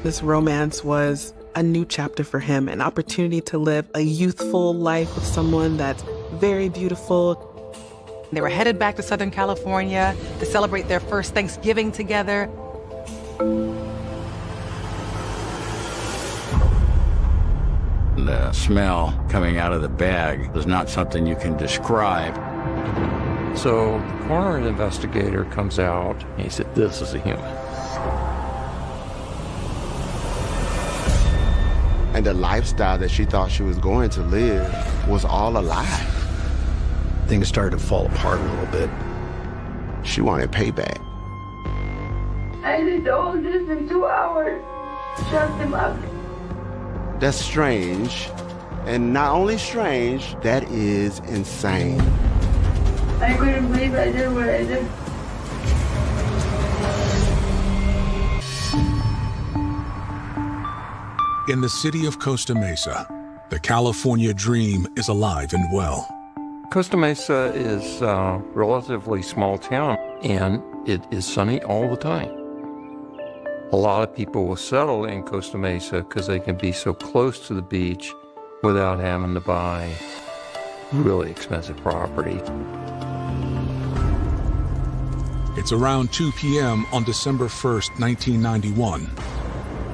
This romance was a new chapter for him, an opportunity to live a youthful life with someone that's very beautiful. They were headed back to Southern California to celebrate their first Thanksgiving together. The smell coming out of the bag was not something you can describe. So the coroner investigator comes out, and he said, "This is a human." And the lifestyle that she thought she was going to live was all a lie. Things started to fall apart a little bit. She wanted payback. I did all this in 2 hours. Shut him up. That's strange. And not only strange, that is insane. I couldn't believe I did what I did. In the city of Costa Mesa, the California dream is alive and well. Costa Mesa is a relatively small town, and it is sunny all the time. A lot of people will settle in Costa Mesa because they can be so close to the beach without having to buy really expensive property. It's around 2 p.m. on December 1st, 1991,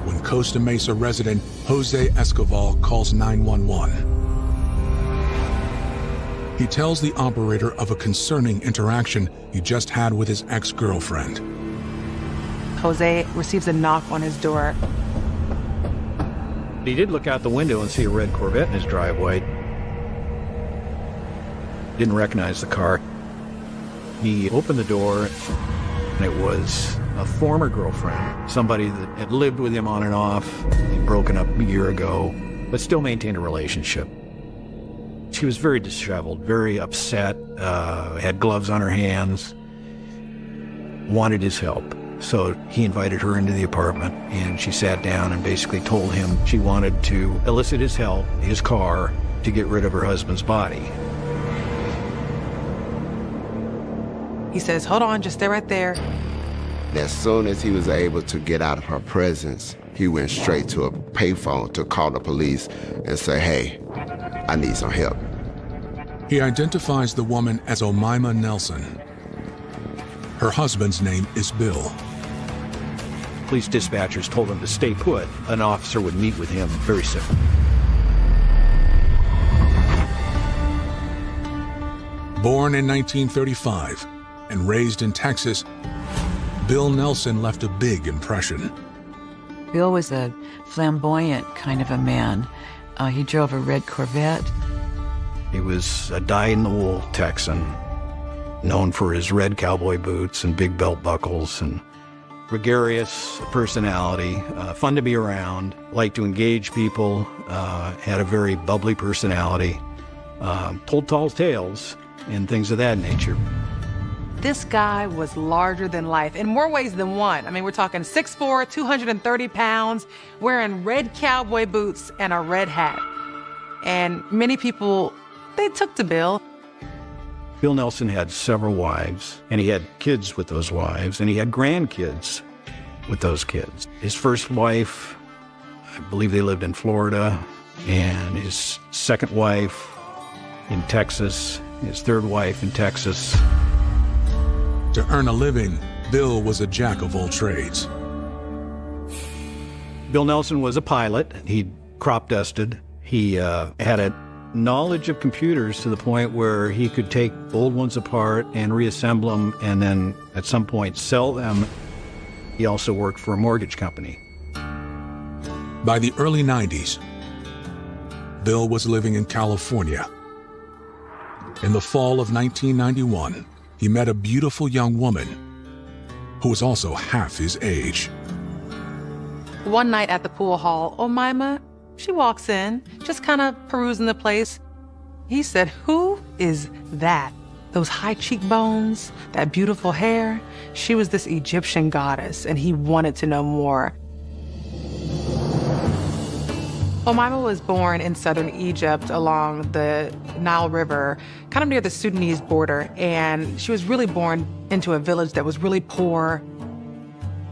when Costa Mesa resident Jose Escoval calls 911. He tells the operator of a concerning interaction he just had with his ex-girlfriend. Jose receives a knock on his door. He did look out the window and see a red Corvette in his driveway. Didn't recognize the car. He opened the door, and it was a former girlfriend, somebody that had lived with him on and off. They'd broken up a year ago, but still maintained a relationship. She was very disheveled, very upset, had gloves on her hands, wanted his help. So he invited her into the apartment, and she sat down and basically told him she wanted to elicit his help, his car, to get rid of her husband's body. He says, "Hold on, just stay right there." As soon as he was able to get out of her presence, he went straight to a payphone to call the police and say, "Hey, I need some help." He identifies the woman as Omaima Nelson. Her husband's name is Bill. Police dispatchers told him to stay put. An officer would meet with him very soon. Born in 1935 and raised in Texas, Bill Nelson left a big impression. Bill was a flamboyant kind of a man. He drove a red Corvette. He was a dyed-in-the-wool Texan, known for his red cowboy boots and big belt buckles, and gregarious personality, fun to be around, liked to engage people, had a very bubbly personality, told tall tales and things of that nature. This guy was larger than life in more ways than one. I mean, we're talking 6'4", 230 pounds, wearing red cowboy boots and a red hat. And many people, they took to Bill. Bill Nelson had several wives, and he had kids with those wives, and he had grandkids with those kids. His first wife, I believe they lived in Florida, and his second wife in Texas, his third wife in Texas. To earn a living, Bill was a jack of all trades. Bill Nelson was a pilot. He crop dusted. He had a knowledge of computers to the point where he could take old ones apart and reassemble them and then at some point sell them. He also worked for a mortgage company. By the early 90s, Bill was living in California. In the fall of 1991, he met a beautiful young woman who was also half his age. One night at the pool hall, Omaima, she walks in, just kind of perusing the place. He said, "Who is that? Those high cheekbones, that beautiful hair?" She was this Egyptian goddess, and he wanted to know more. Omaima was born in southern Egypt along the Nile River, kind of near the Sudanese border, and she was really born into a village that was really poor.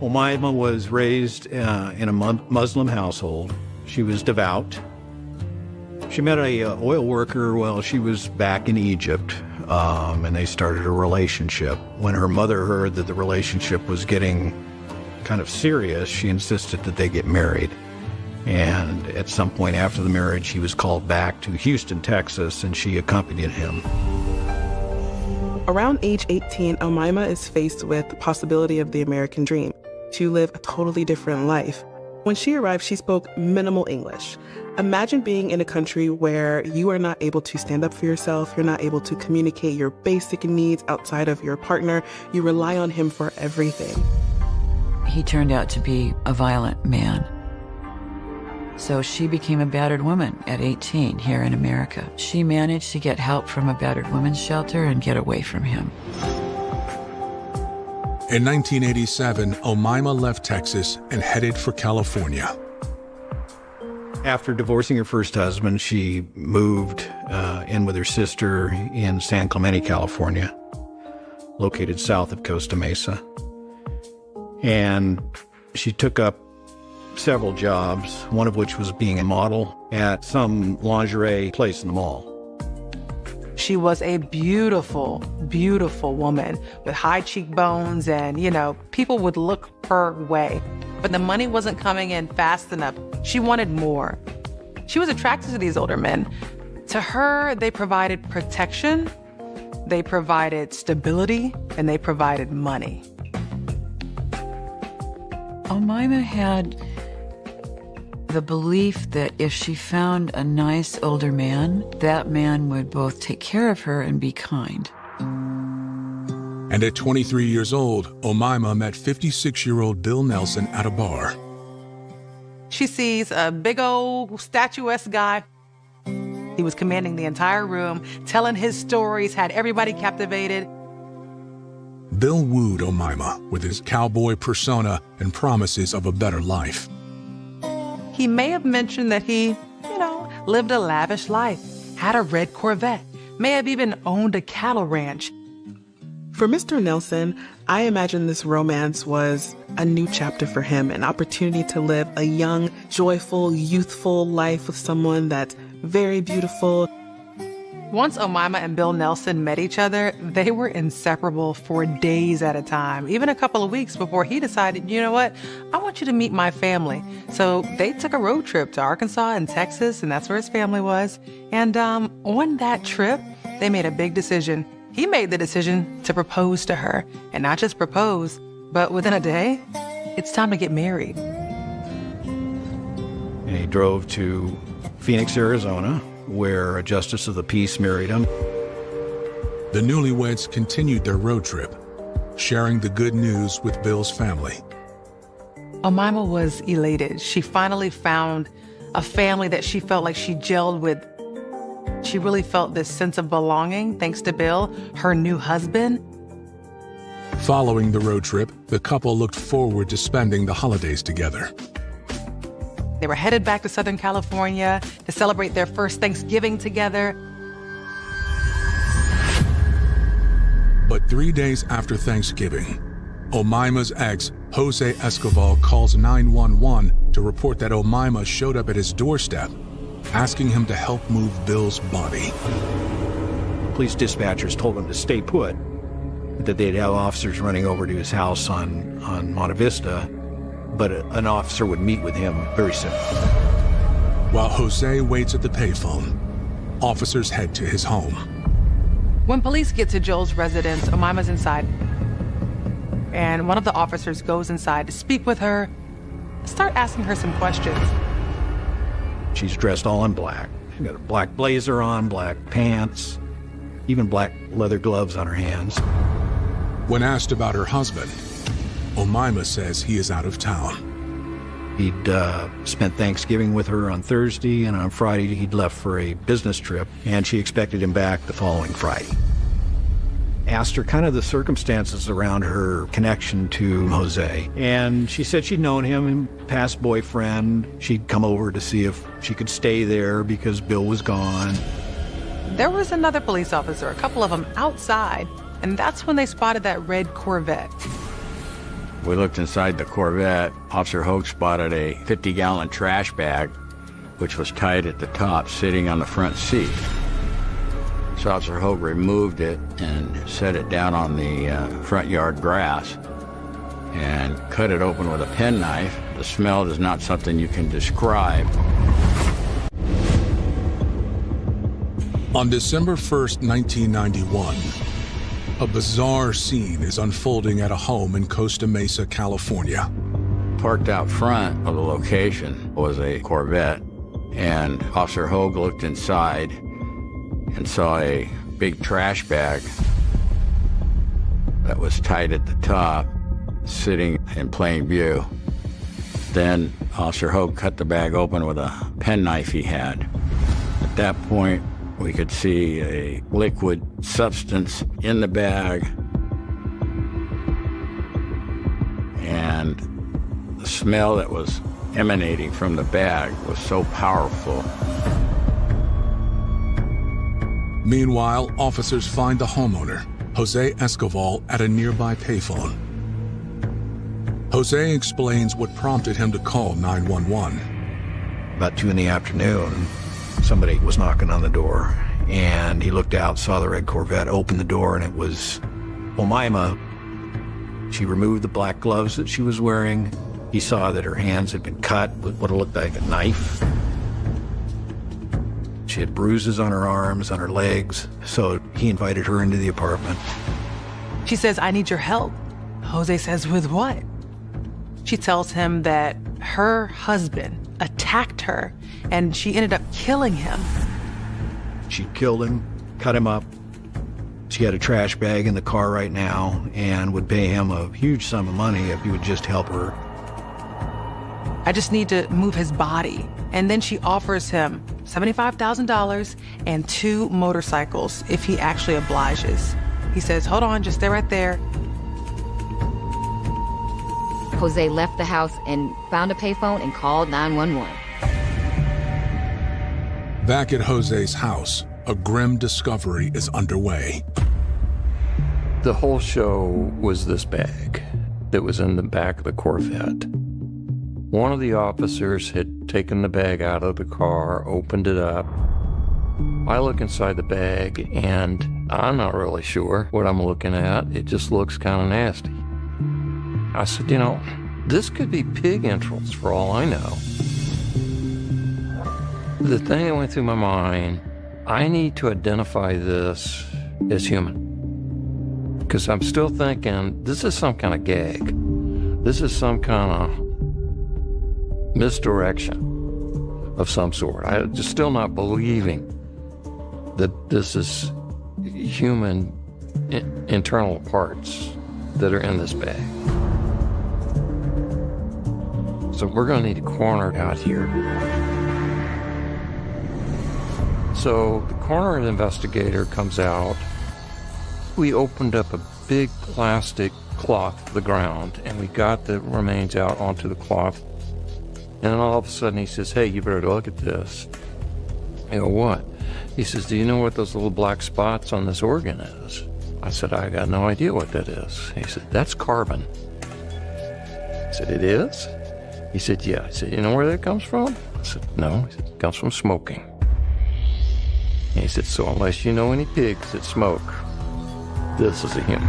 Omaima was raised in a Muslim household. She was devout. She met a oil worker while she was back in Egypt, and they started a relationship. When her mother heard that the relationship was getting kind of serious, she insisted that they get married. And at some point after the marriage, he was called back to Houston, Texas, and she accompanied him. Around age 18, Omaima is faced with the possibility of the American dream, to live a totally different life. When she arrived, she spoke minimal English. Imagine being in a country where you are not able to stand up for yourself, you're not able to communicate your basic needs outside of your partner, you rely on him for everything. He turned out to be a violent man. So she became a battered woman at 18 here in America. She managed to get help from a battered women's shelter and get away from him. In 1987, Omaima left Texas and headed for California. After divorcing her first husband, she moved in with her sister in San Clemente, California, located south of Costa Mesa. And she took up several jobs, one of which was being a model at some lingerie place in the mall. She was a beautiful, beautiful woman with high cheekbones and, people would look her way. But the money wasn't coming in fast enough. She wanted more. She was attracted to these older men. To her, they provided protection, they provided stability, and they provided money. Omaima had the belief that if she found a nice older man, that man would both take care of her and be kind. And at 23 years old, Omaima met 56-year-old Bill Nelson at a bar. She sees a big old statuesque guy. He was commanding the entire room, telling his stories, had everybody captivated. Bill wooed Omaima with his cowboy persona and promises of a better life. He may have mentioned that he, lived a lavish life, had a red Corvette, may have even owned a cattle ranch. For Mr. Nelson, I imagine this romance was a new chapter for him, an opportunity to live a young, joyful, youthful life with someone that's very beautiful. Once Omaima and Bill Nelson met each other, they were inseparable for days at a time, even a couple of weeks before he decided, you know what, I want you to meet my family. So they took a road trip to Arkansas and Texas, and that's where his family was. And on that trip, they made a big decision. He made the decision to propose to her, and not just propose, but within a day, it's time to get married. And he drove to Phoenix, Arizona, where a justice of the peace married him. The newlyweds continued their road trip, sharing the good news with Bill's family. Omaima was elated. She finally found a family that she felt like she gelled with. She really felt this sense of belonging thanks to Bill, her new husband. Following the road trip, the couple looked forward to spending the holidays together. They were headed back to Southern California to celebrate their first Thanksgiving together. But 3 days after Thanksgiving, Omaima's ex, Jose Escoval, calls 911 to report that Omaima showed up at his doorstep, asking him to help move Bill's body. Police dispatchers told him to stay put, that they'd have officers running over to his house on Monte Vista, but an officer would meet with him very soon. While Jose waits at the payphone, officers head to his home. When police get to Joel's residence, Omaima's inside. And one of the officers goes inside to speak with her, start asking her some questions. She's dressed all in black. She's got a black blazer on, black pants, even black leather gloves on her hands. When asked about her husband, Omaima says he is out of town. He'd spent Thanksgiving with her on Thursday, and on Friday he'd left for a business trip, and she expected him back the following Friday. Asked her kind of the circumstances around her connection to Jose, and she said she'd known him, past boyfriend. She'd come over to see if she could stay there because Bill was gone. There was another police officer, a couple of them outside, and that's when they spotted that red Corvette. We looked inside the Corvette. Officer Hogue spotted a 50-gallon trash bag, which was tied at the top, sitting on the front seat. So Officer Hogue removed it and set it down on the front yard grass and cut it open with a penknife. The smell is not something you can describe. On December 1st, 1991, a bizarre scene is unfolding at a home in Costa Mesa, California. Parked out front of the location was a Corvette, and Officer Hogue looked inside and saw a big trash bag that was tied at the top, sitting in plain view. Then Officer Hogue cut the bag open with a penknife he had. At that point, we could see a liquid substance in the bag, and the smell that was emanating from the bag was so powerful. Meanwhile, officers find the homeowner, Jose Escoval, at a nearby payphone. Jose explains what prompted him to call 911. About 2 in the afternoon, somebody was knocking on the door, and he looked out, saw the red Corvette, opened the door, and it was Omaima. She removed the black gloves that she was wearing. He saw that her hands had been cut with what looked like a knife. She had bruises on her arms, on her legs, so he invited her into the apartment. She says, "I need your help." Jose says, "With what?" She tells him that her husband attacked her and she ended up killing him. She killed him, cut him up. She had a trash bag in the car right now and would pay him a huge sum of money if he would just help her. "I just need to move his body." And then she offers him $75,000 and 2 motorcycles if he actually obliges. He says, "Hold on, just stay right there." Jose left the house and found a payphone and called 911. Back at Jose's house, a grim discovery is underway. The whole show was this bag that was in the back of the Corvette. One of the officers had taken the bag out of the car, opened it up. I look inside the bag, and I'm not really sure what I'm looking at. It just looks kind of nasty. I said, this could be pig entrails for all I know. The thing that went through my mind, I need to identify this as human. Because I'm still thinking, this is some kind of gag. This is some kind of misdirection of some sort. I'm just still not believing that this is human internal parts that are in this bag. So we're going to need a coroner out here. So the coroner investigator comes out. We opened up a big plastic cloth to the ground, and we got the remains out onto the cloth. And then all of a sudden he says, "Hey, you better look at this." I go, "What?" He says, "Do you know what those little black spots on this organ is?" I said, "I got no idea what that is." He said, "That's carbon." I said, "It is?" He said, "Yeah." I said, "You know where that comes from?" I said, "No." He said, "It comes from smoking." And he said, "So unless you know any pigs that smoke, this is a human."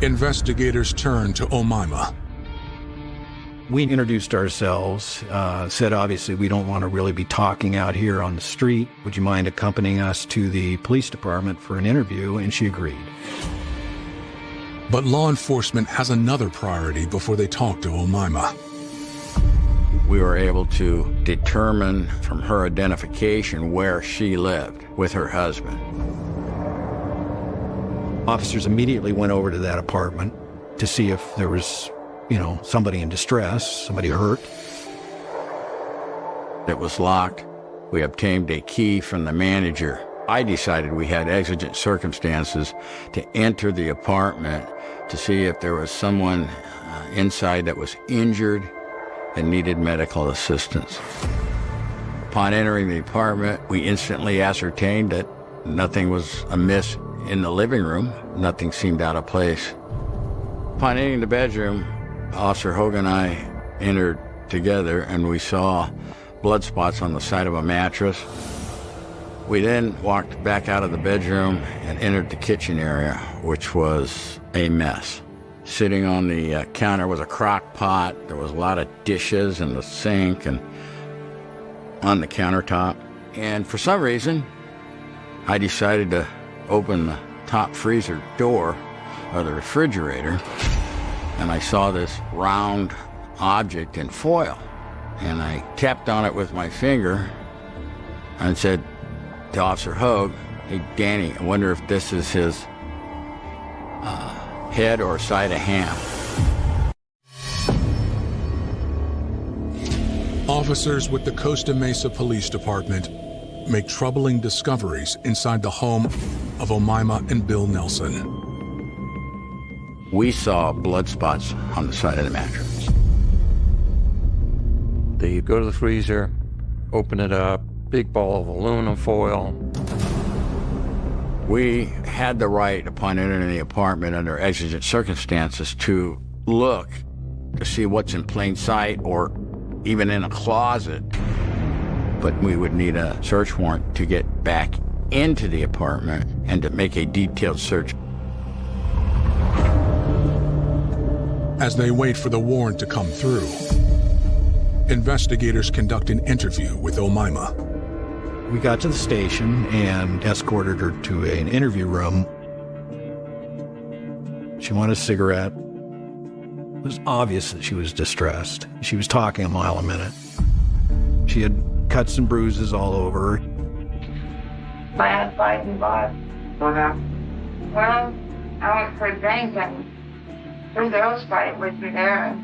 Investigators turn to Omaima. We introduced ourselves, said obviously we don't want to really be talking out here on the street. Would you mind accompanying us to the police department for an interview? And she agreed. But law enforcement has another priority before they talk to Omaima. We were able to determine from her identification where she lived with her husband. Officers immediately went over to that apartment to see if there was, somebody in distress, somebody hurt. It was locked. We obtained a key from the manager. I decided we had exigent circumstances to enter the apartment to see if there was someone inside that was injured and needed medical assistance. Upon entering the apartment, we instantly ascertained that nothing was amiss in the living room. Nothing seemed out of place. Upon entering the bedroom, Officer Hogan and I entered together, and we saw blood spots on the side of a mattress. We then walked back out of the bedroom and entered the kitchen area, which was a mess. Sitting on the counter was a crock pot. There was a lot of dishes in the sink and on the countertop. And for some reason, I decided to open the top freezer door of the refrigerator, and I saw this round object in foil. And I tapped on it with my finger and said to Officer Hogue, "Hey, Danny, I wonder if this is his head or side of ham." Officers with the Costa Mesa Police Department make troubling discoveries inside the home of Omaima and Bill Nelson. We saw blood spots on the side of the mattress. They go to the freezer, open it up, big ball of aluminum foil. We had the right, upon entering the apartment under exigent circumstances, to look to see what's in plain sight or even in a closet. But we would need a search warrant to get back into the apartment and to make a detailed search. As they wait for the warrant to come through, investigators conduct an interview with Omaima. We got to the station and escorted her to an interview room. She wanted a cigarette. It was obvious that she was distressed. She was talking a mile a minute. She had cuts and bruises all over her. I had fighting blood. What happened? Well, I went for a drink and three girls fighting with me there,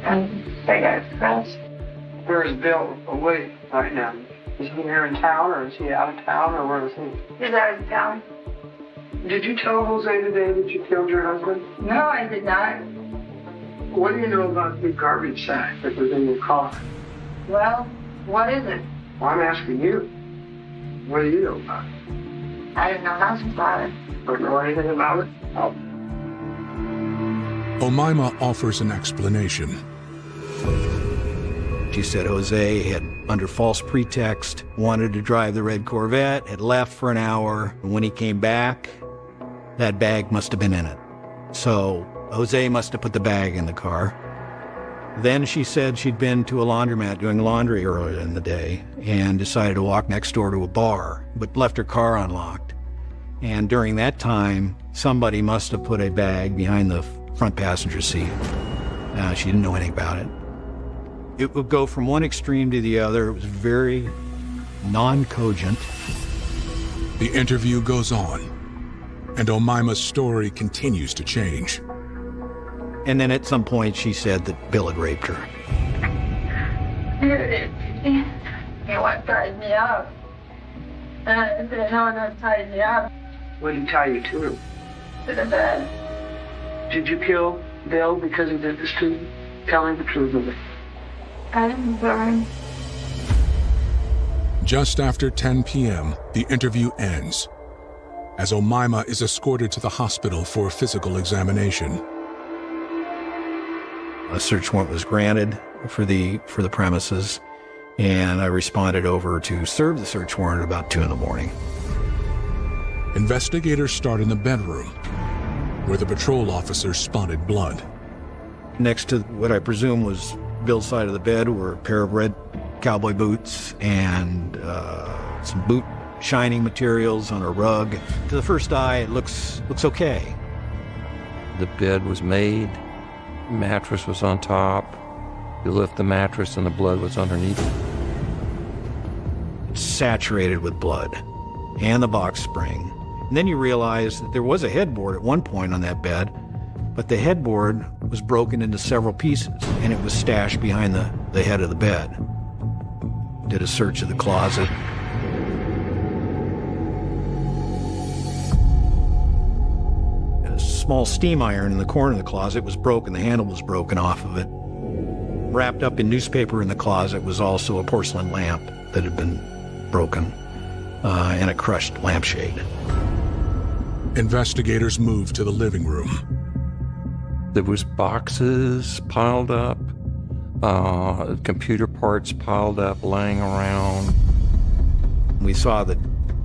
and they got stressed. Where is Bill away right now? Is he here in town, or is he out of town, or where is he? He's out of town. Did you tell Jose today that you killed your husband? No, I did not. What do you know about the garbage sack that was in your car? Well, what is it? Well, I'm asking you. What do you know about it? I didn't know nothing about it. Don't know anything about it? Oh. Omaima offers an explanation. She said Jose had, under false pretext, wanted to drive the red Corvette, had left for an hour, and when he came back, that bag must have been in it. So Jose must have put the bag in the car. Then she said she'd been to a laundromat doing laundry earlier in the day and decided to walk next door to a bar, but left her car unlocked. And during that time, somebody must have put a bag behind the front passenger seat. She didn't know anything about it. It would go from one extreme to the other. It was very non-cogent. The interview goes on, and Omaima's story continues to change. And then at some point she said that Bill had raped her. He went tied me up. And then no one tied me up. What did he tie you to? To the bed. Did you kill Bill because he did this to you? Tell him the truth of it. I didn't burn. Just after 10 p.m., the interview ends, as Omaima is escorted to the hospital for a physical examination. A search warrant was granted for the premises, and I responded over to serve the search warrant at about 2 in the morning. Investigators start in the bedroom, where the patrol officer spotted blood. Next to what I presume was Bill's side of the bed were a pair of red cowboy boots and some boot shining materials on a rug. To the first eye, it looks okay. The bed was made, mattress was on top. You lift the mattress and the blood was underneath it. It's saturated with blood and the box spring. And then you realize that there was a headboard at one point on that bed, but the headboard was broken into several pieces, and it was stashed behind the head of the bed. Did a search of the closet. A small steam iron in the corner of the closet was broken. The handle was broken off of it. Wrapped up in newspaper in the closet was also a porcelain lamp that had been broken, and a crushed lampshade. Investigators moved to the living room. There was boxes piled up, computer parts piled up, laying around. We saw that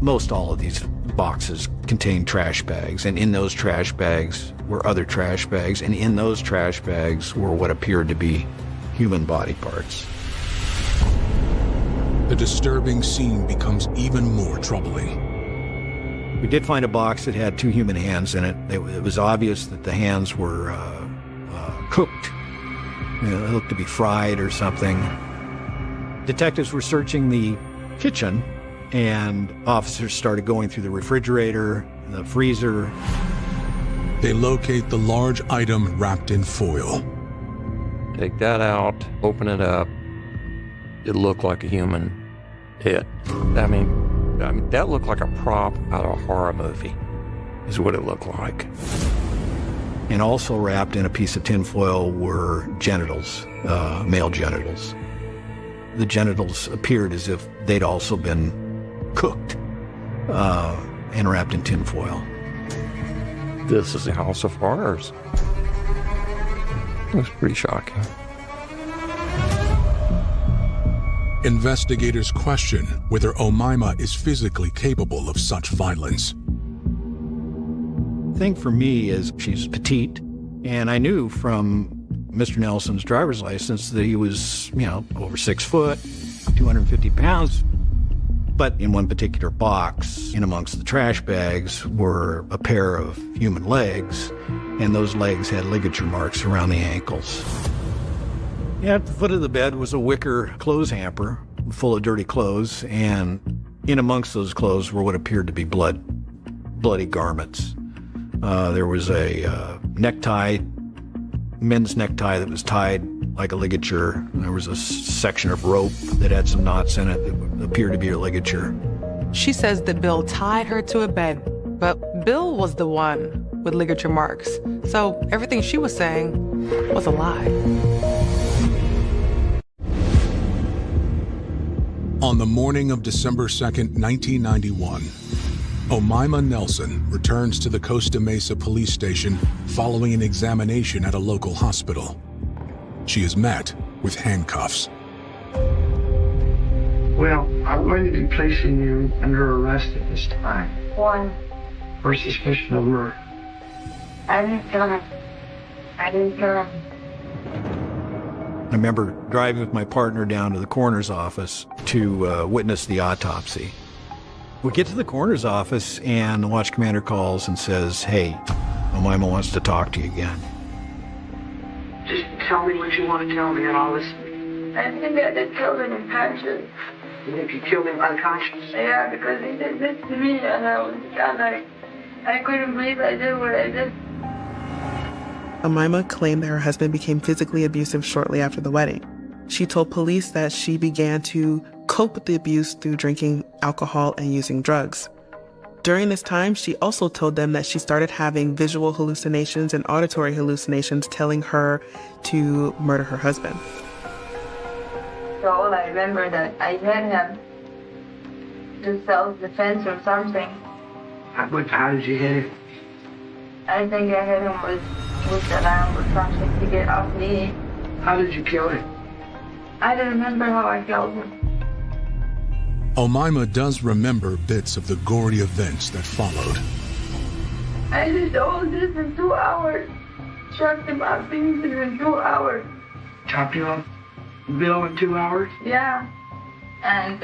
most all of these boxes contained trash bags, and in those trash bags were other trash bags, and in those trash bags were what appeared to be human body parts. The disturbing scene becomes even more troubling. We did find a box that had 2 human hands in it. It was obvious that the hands were cooked. They looked to be fried or something. Detectives were searching the kitchen, and officers started going through the refrigerator, the freezer. They locate the large item wrapped in foil. Take that out, open it up. It looked like a human head. I mean, that looked like a prop out of a horror movie, is what it looked like. And also wrapped in a piece of tinfoil were genitals, male genitals. The genitals appeared as if they'd also been cooked and wrapped in tinfoil. This is a house of horrors. It was pretty shocking. Investigators question whether Omaima is physically capable of such violence. The thing for me is she's petite, and I knew from Mr. Nelson's driver's license that he was, over 6 foot, 250 pounds. But in one particular box, in amongst the trash bags, were a pair of human legs, and those legs had ligature marks around the ankles. At the foot of the bed was a wicker clothes hamper full of dirty clothes, and in amongst those clothes were what appeared to be bloody garments. There was a necktie, men's necktie that was tied like a ligature. There was a section of rope that had some knots in it that appeared to be a ligature. She says that Bill tied her to a bed, but Bill was the one with ligature marks. So everything she was saying was a lie. On the morning of December 2nd, 1991, Omaima Nelson returns to the Costa Mesa police station following an examination at a local hospital. She is met with handcuffs. Well, I'm going to be placing you under arrest at this time. Why? For suspicion of murder. I didn't kill him. I didn't kill him. I remember driving with my partner down to the coroner's office to witness the autopsy. We get to the coroner's office, and the watch commander calls and says, "Hey, Omaima wants to talk to you again." Just tell me what you want to tell me, and I'll listen. I think I did kill him unconscious. You think you killed him unconscious? Yeah, because he did this to me, and I couldn't believe I did what I did. Omaima claimed that her husband became physically abusive shortly after the wedding. She told police that she began to cope with the abuse through drinking alcohol and using drugs. During this time, she also told them that she started having visual hallucinations and auditory hallucinations, telling her to murder her husband. So all I remember that I hit him to self-defense or something. How did you hit him? I think I hit him with the lamp or something to get off me. How did you kill him? I don't remember how I killed him. Omaima does remember bits of the gory events that followed. I did all this in 2 hours. Chopped him up pieces in 2 hours. Chopped him up? Bill in 2 hours? Yeah. And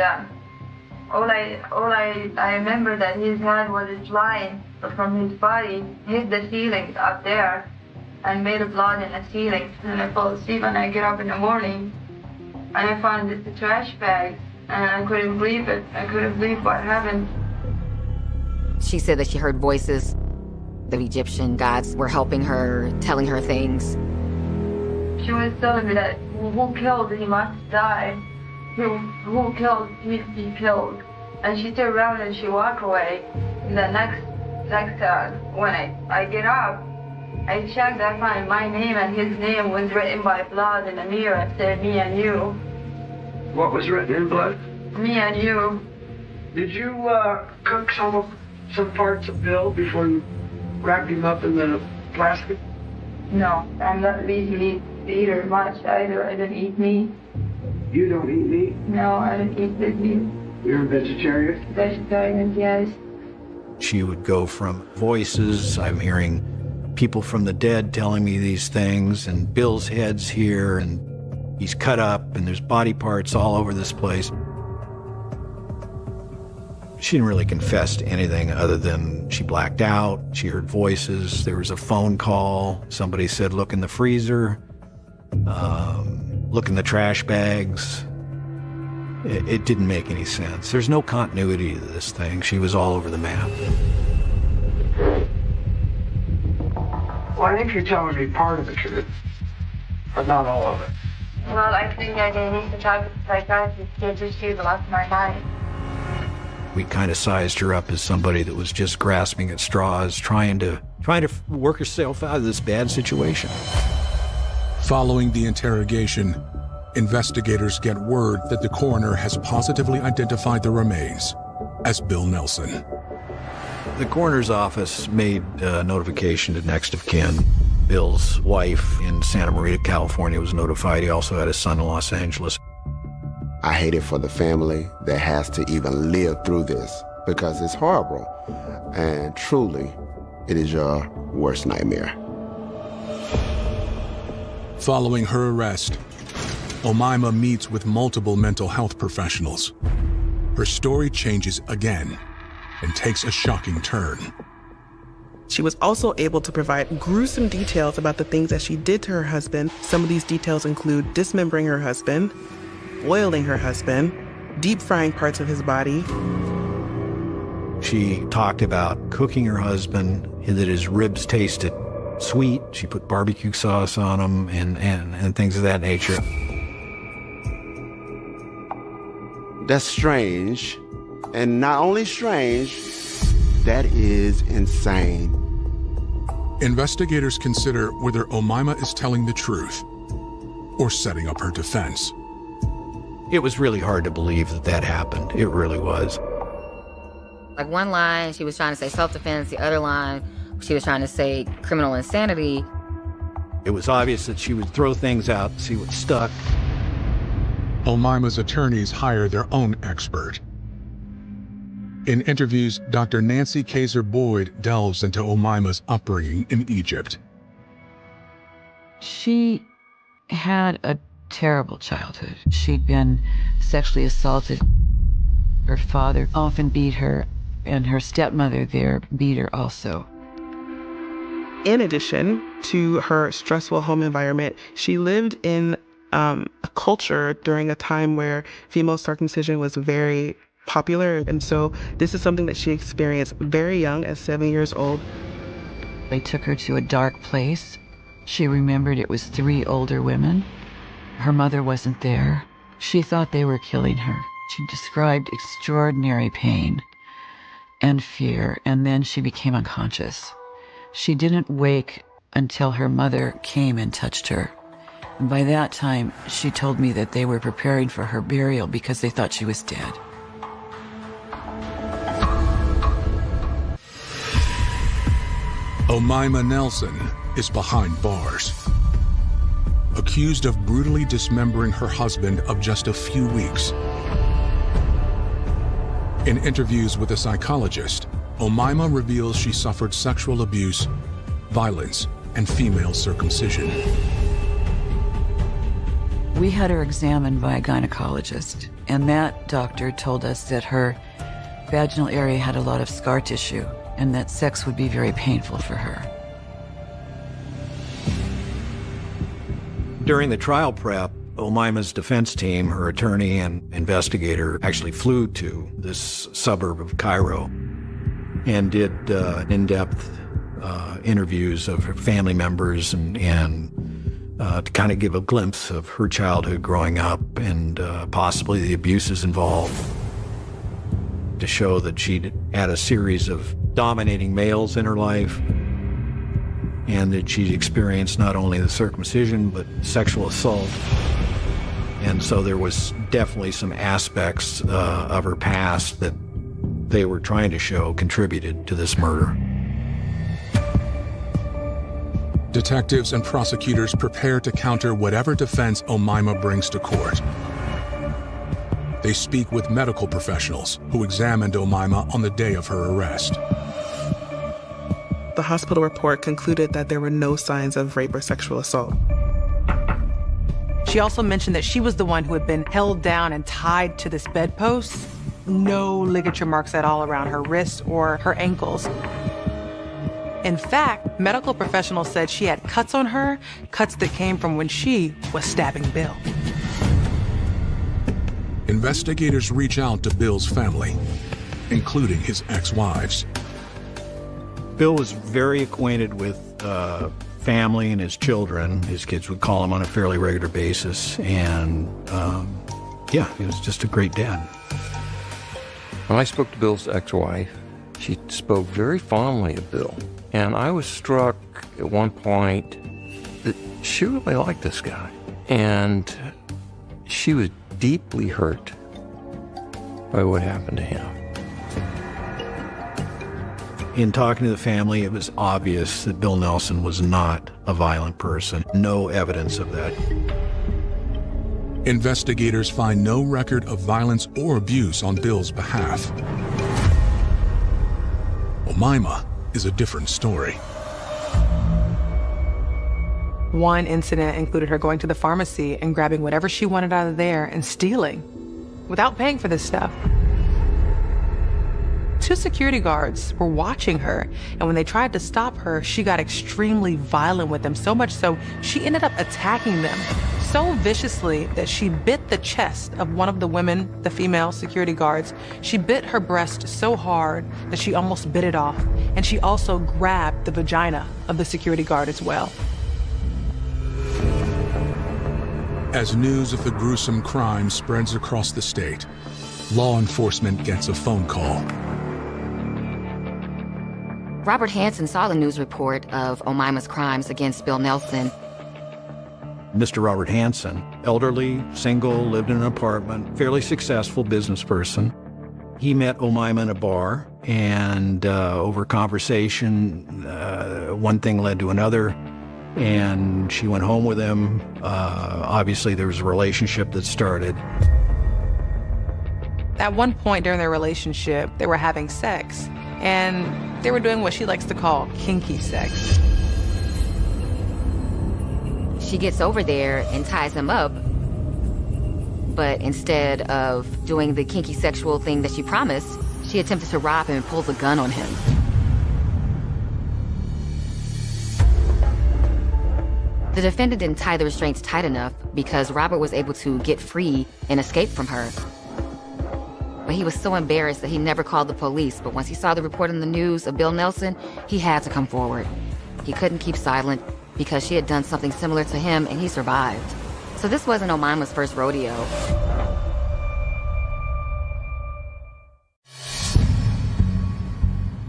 all I remember that his head was flying from his body, hit the ceiling up there, and made a blood in the ceiling. And I fall asleep, and I get up in the morning, and I found the trash bag, and I couldn't believe it. I couldn't believe what happened. She said that she heard voices. The Egyptian gods were helping her, telling her things. She was telling me that who killed, he must die. Who killed, he be killed. And she turned around and she walked away. And the next when I get up, I checked, I find my name and his name was written by blood in the mirror. It said, "Me and you." What was written in blood? Me and you. Did you cook some some parts of Bill before you wrapped him up in the plastic? No, I'm not really eater much either. I don't eat meat. You don't eat meat? No, I don't eat big meat. You're a vegetarian? Vegetarian, yes. She would go from voices, I'm hearing people from the dead telling me these things, and Bill's head's here, and he's cut up, and there's body parts all over this place. She didn't really confess to anything other than she blacked out, she heard voices, there was a phone call, somebody said, look in the freezer, look in the trash bags. It didn't make any sense. There's no continuity to this thing. She was all over the map. Well, I think you're telling me part of the truth, but not all of it. Well, I think I need to talk to the psychiatrist to just see the last of my life. We kind of sized her up as somebody that was just grasping at straws, trying to work herself out of this bad situation. Following the interrogation, investigators get word that the coroner has positively identified the remains as Bill Nelson. The coroner's office made a notification to next of kin. Bill's wife in Santa Maria, California was notified. He also had a son in Los Angeles. I hate it for the family that has to even live through this because it's horrible. And truly, it is your worst nightmare. Following her arrest, Omaima meets with multiple mental health professionals. Her story changes again and takes a shocking turn. She was also able to provide gruesome details about the things that she did to her husband. Some of these details include dismembering her husband, boiling her husband, deep frying parts of his body. She talked about cooking her husband, that his ribs tasted sweet. She put barbecue sauce on them and things of that nature. That's strange. And not only strange, that is insane. Investigators consider whether Omaima is telling the truth or setting up her defense. It was really hard to believe that that happened. It really was. Like one line, she was trying to say self-defense. The other line, she was trying to say criminal insanity. It was obvious that she would throw things out and see what stuck. Omaima's attorneys hire their own expert. In interviews, Dr. Nancy Kaiser-Boyd delves into Omaima's upbringing in Egypt. She had a terrible childhood. She'd been sexually assaulted. Her father often beat her, and her stepmother there beat her also. In addition to her stressful home environment, she lived in a culture during a time where female circumcision was very popular. And so this is something that she experienced very young, at 7 years old. They took her to a dark place. She remembered it was 3 older women. Her mother wasn't there. She thought they were killing her. She described extraordinary pain and fear, and then she became unconscious. She didn't wake until her mother came and touched her. And by that time, she told me that they were preparing for her burial because they thought she was dead. Omaima Nelson is behind bars, accused of brutally dismembering her husband of just a few weeks. In interviews with a psychologist, Omaima reveals she suffered sexual abuse, violence, and female circumcision. We had her examined by a gynecologist, and that doctor told us that her vaginal area had a lot of scar tissue and that sex would be very painful for her. During the trial prep, Omaima's defense team, her attorney and investigator, actually flew to this suburb of Cairo and did in-depth interviews of her family members and to kind of give a glimpse of her childhood growing up and possibly the abuses involved, to show that she'd had a series of dominating males in her life and that she'd experienced not only the circumcision but sexual assault. And so there was definitely some aspects of her past that they were trying to show contributed to this murder. Detectives and prosecutors prepare to counter whatever defense Omaima brings to court. They speak with medical professionals who examined Omaima on the day of her arrest. The hospital report concluded that there were no signs of rape or sexual assault. She also mentioned that she was the one who had been held down and tied to this bedpost. No ligature marks at all around her wrists or her ankles. In fact, medical professionals said she had cuts on her, cuts that came from when she was stabbing Bill. Investigators reach out to Bill's family, including his ex-wives. Bill was very acquainted with family and his children. His kids would call him on a fairly regular basis, and yeah, he was just a great dad. When I spoke to Bill's ex-wife, she spoke very fondly of Bill. And I was struck at one point that she really liked this guy. And she was deeply hurt by what happened to him. In talking to the family, it was obvious that Bill Nelson was not a violent person. No evidence of that. Investigators find no record of violence or abuse on Bill's behalf. Omaima is a different story. One incident included her going to the pharmacy and grabbing whatever she wanted out of there and stealing without paying for this stuff. 2 security guards were watching her, and when they tried to stop her, she got extremely violent with them, so much so she ended up attacking them so viciously that she bit the chest of one of the women, the female security guards. She bit her breast so hard that she almost bit it off, and she also grabbed the vagina of the security guard as well. As news of the gruesome crime spreads across the state, law enforcement gets a phone call. Robert Hansen saw the news report of Omaima's crimes against Bill Nelson. Mr. Robert Hansen, elderly, single, lived in an apartment, fairly successful business person. He met Omaima in a bar, and over conversation, one thing led to another, and she went home with him. Obviously, there was a relationship that started. At one point during their relationship, they were having sex, and they were doing what she likes to call kinky sex. She gets over there and ties him up, but instead of doing the kinky sexual thing that she promised, she attempted to rob him and pulls a gun on him. The defendant didn't tie the restraints tight enough because Robert was able to get free and escape from her. But he was so embarrassed that he never called the police. But once he saw the report on the news of Bill Nelson, he had to come forward. He couldn't keep silent because she had done something similar to him and he survived. So this wasn't Omaima's first rodeo.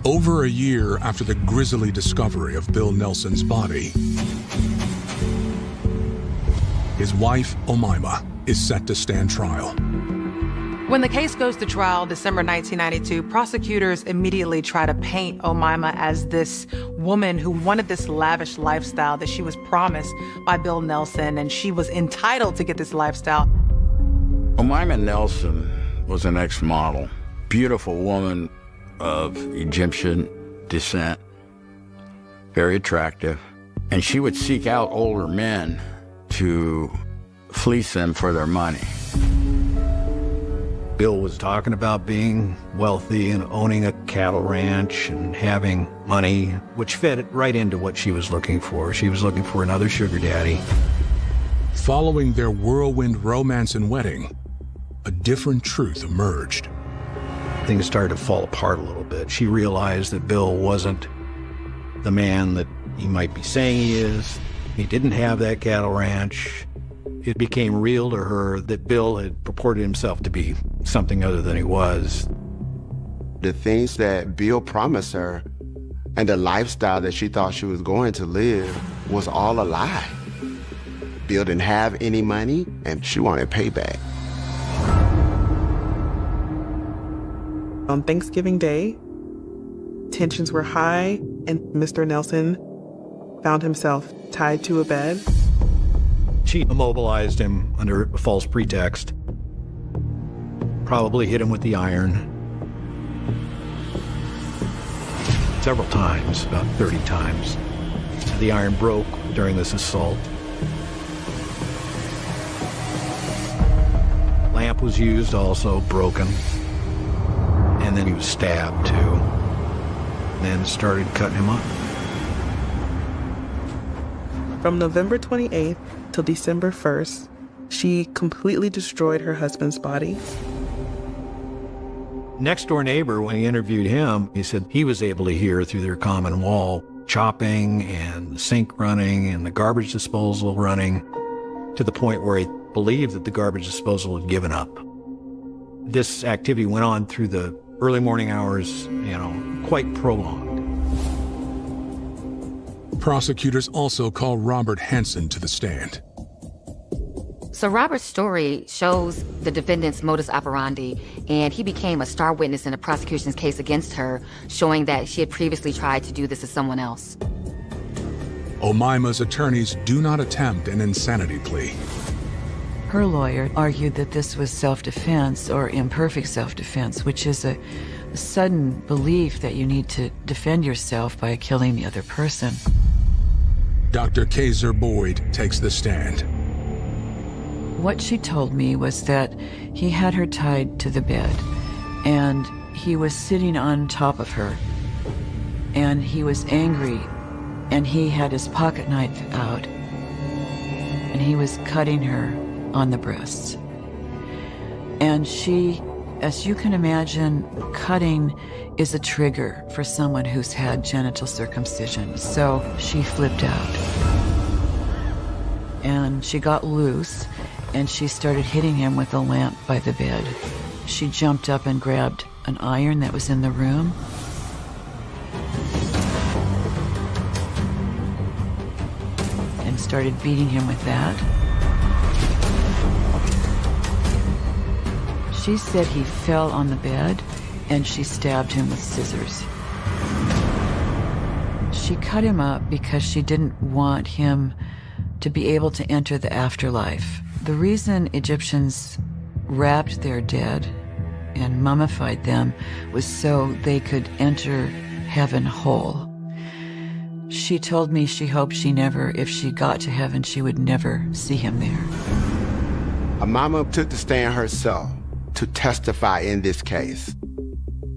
Over a year after the grisly discovery of Bill Nelson's body, his wife, Omaima, is set to stand trial. When the case goes to trial, December 1992, prosecutors immediately try to paint Omaima as this woman who wanted this lavish lifestyle that she was promised by Bill Nelson, and she was entitled to get this lifestyle. Omaima Nelson was an ex-model, beautiful woman of Egyptian descent, very attractive, and she would seek out older men to fleece them for their money. Bill was talking about being wealthy and owning a cattle ranch and having money, which fed right into what she was looking for. She was looking for another sugar daddy. Following their whirlwind romance and wedding, a different truth emerged. Things started to fall apart a little bit. She realized that Bill wasn't the man that he might be saying he is. He didn't have that cattle ranch. It became real to her that Bill had purported himself to be something other than he was. The things that Bill promised her and the lifestyle that she thought she was going to live was all a lie. Bill didn't have any money, and she wanted payback. On Thanksgiving Day, tensions were high, and Mr. Nelson found himself tied to a bed. She immobilized him under a false pretext. Probably hit him with the iron. Several times, about 30 times. The iron broke during this assault. Lamp was used, also broken. And then he was stabbed too. Then started cutting him up. From November 28th till December 1st, she completely destroyed her husband's body. Next door neighbor, when he interviewed him, he said he was able to hear through their common wall chopping and the sink running and the garbage disposal running, to the point where he believed that the garbage disposal had given up. This activity went on through the early morning hours, quite prolonged. Prosecutors also call Robert Hansen to the stand. So Robert's story shows the defendant's modus operandi, and he became a star witness in the prosecution's case against her, showing that she had previously tried to do this to someone else. Omima's attorneys do not attempt an insanity plea. Her lawyer argued that this was self-defense or imperfect self-defense, which is a sudden belief that you need to defend yourself by killing the other person. Dr. Kaiser Boyd takes the stand. What she told me was that he had her tied to the bed, and he was sitting on top of her, and he was angry, and he had his pocket knife out, and he was cutting her on the breasts. And she, as you can imagine, cutting is a trigger for someone who's had genital circumcision. So she flipped out. And she got loose, and she started hitting him with a lamp by the bed. She jumped up and grabbed an iron that was in the room. And started beating him with that. She said he fell on the bed, and she stabbed him with scissors. She cut him up because she didn't want him to be able to enter the afterlife. The reason Egyptians wrapped their dead and mummified them was so they could enter heaven whole. She told me she hoped if she got to heaven, she would never see him there. Omima took the stand herself to testify in this case.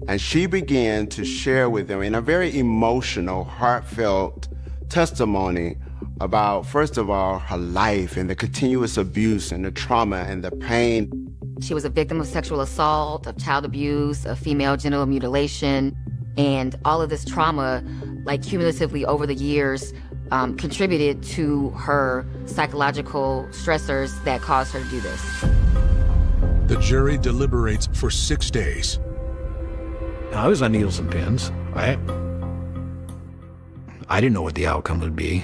And she began to share with them in a very emotional, heartfelt testimony about, first of all, her life and the continuous abuse and the trauma and the pain. She was a victim of sexual assault, of child abuse, of female genital mutilation, and all of this trauma, cumulatively over the years, contributed to her psychological stressors that caused her to do this. The jury deliberates for 6 days. I was on needles and pins. I didn't know what the outcome would be.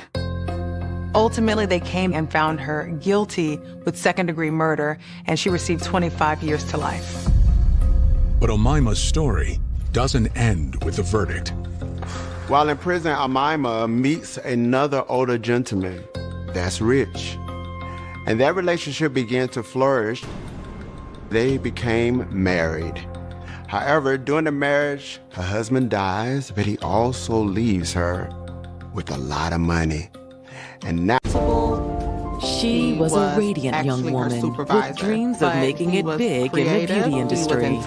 Ultimately, they came and found her guilty with second-degree murder, and she received 25 years to life. But Omima's story doesn't end with the verdict. While in prison, Omima meets another older gentleman that's rich. And that relationship began to flourish. They became married. However, during the marriage, her husband dies, but he also leaves her with a lot of money. And now she was a radiant young woman with dreams of making it big in the beauty industry.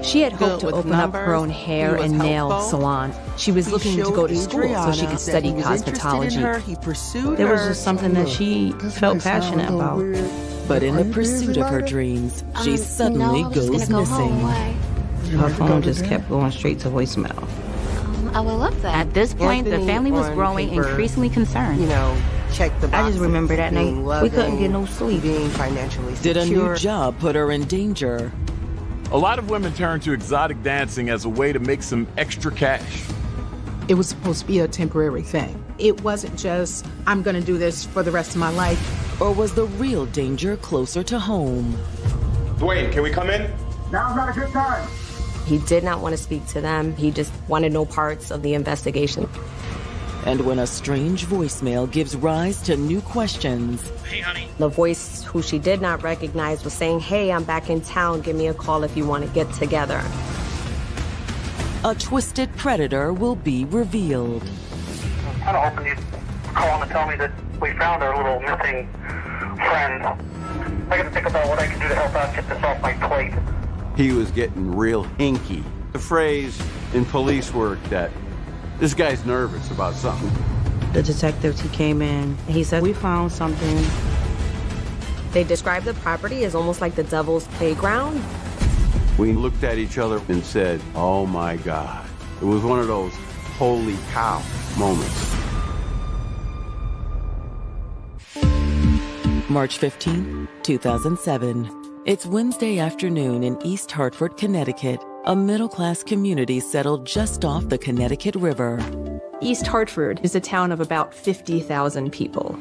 She had hoped to open up her own hair and nail salon. She was looking to go to school so she could study cosmetology. There was just something that she felt passionate about. But in the pursuit of her dreams, she suddenly goes missing. Her phone just kept going straight to voicemail. I would love that. At this point, the family was growing increasingly concerned. Check the boxes. I just remember that night we couldn't get no sleep. Being financially secure. Did a new job put her in danger? A lot of women turn to exotic dancing as a way to make some extra cash. It was supposed to be a temporary thing. It wasn't just, I'm going to do this for the rest of my life. Or was the real danger closer to home? Dwayne, can we come in? Now's not a good time. He did not want to speak to them. He just wanted no parts of the investigation. And when a strange voicemail gives rise to new questions. Hey, honey. The voice, who she did not recognize, was saying, hey, I'm back in town. Give me a call if you want to get together. A twisted predator will be revealed. I'm kind of hoping you'd call and tell me that we found our little missing friend. I got to think about what I can do to help out get this off my plate. He was getting real hinky. The phrase in police work that this guy's nervous about something. The detectives, he came in, he said, we found something. They described the property as almost like the devil's playground. We looked at each other and said, oh my God. It was one of those holy cow moments. March 15, 2007. It's Wednesday afternoon in East Hartford, Connecticut, a middle-class community settled just off the Connecticut River. East Hartford is a town of about 50,000 people.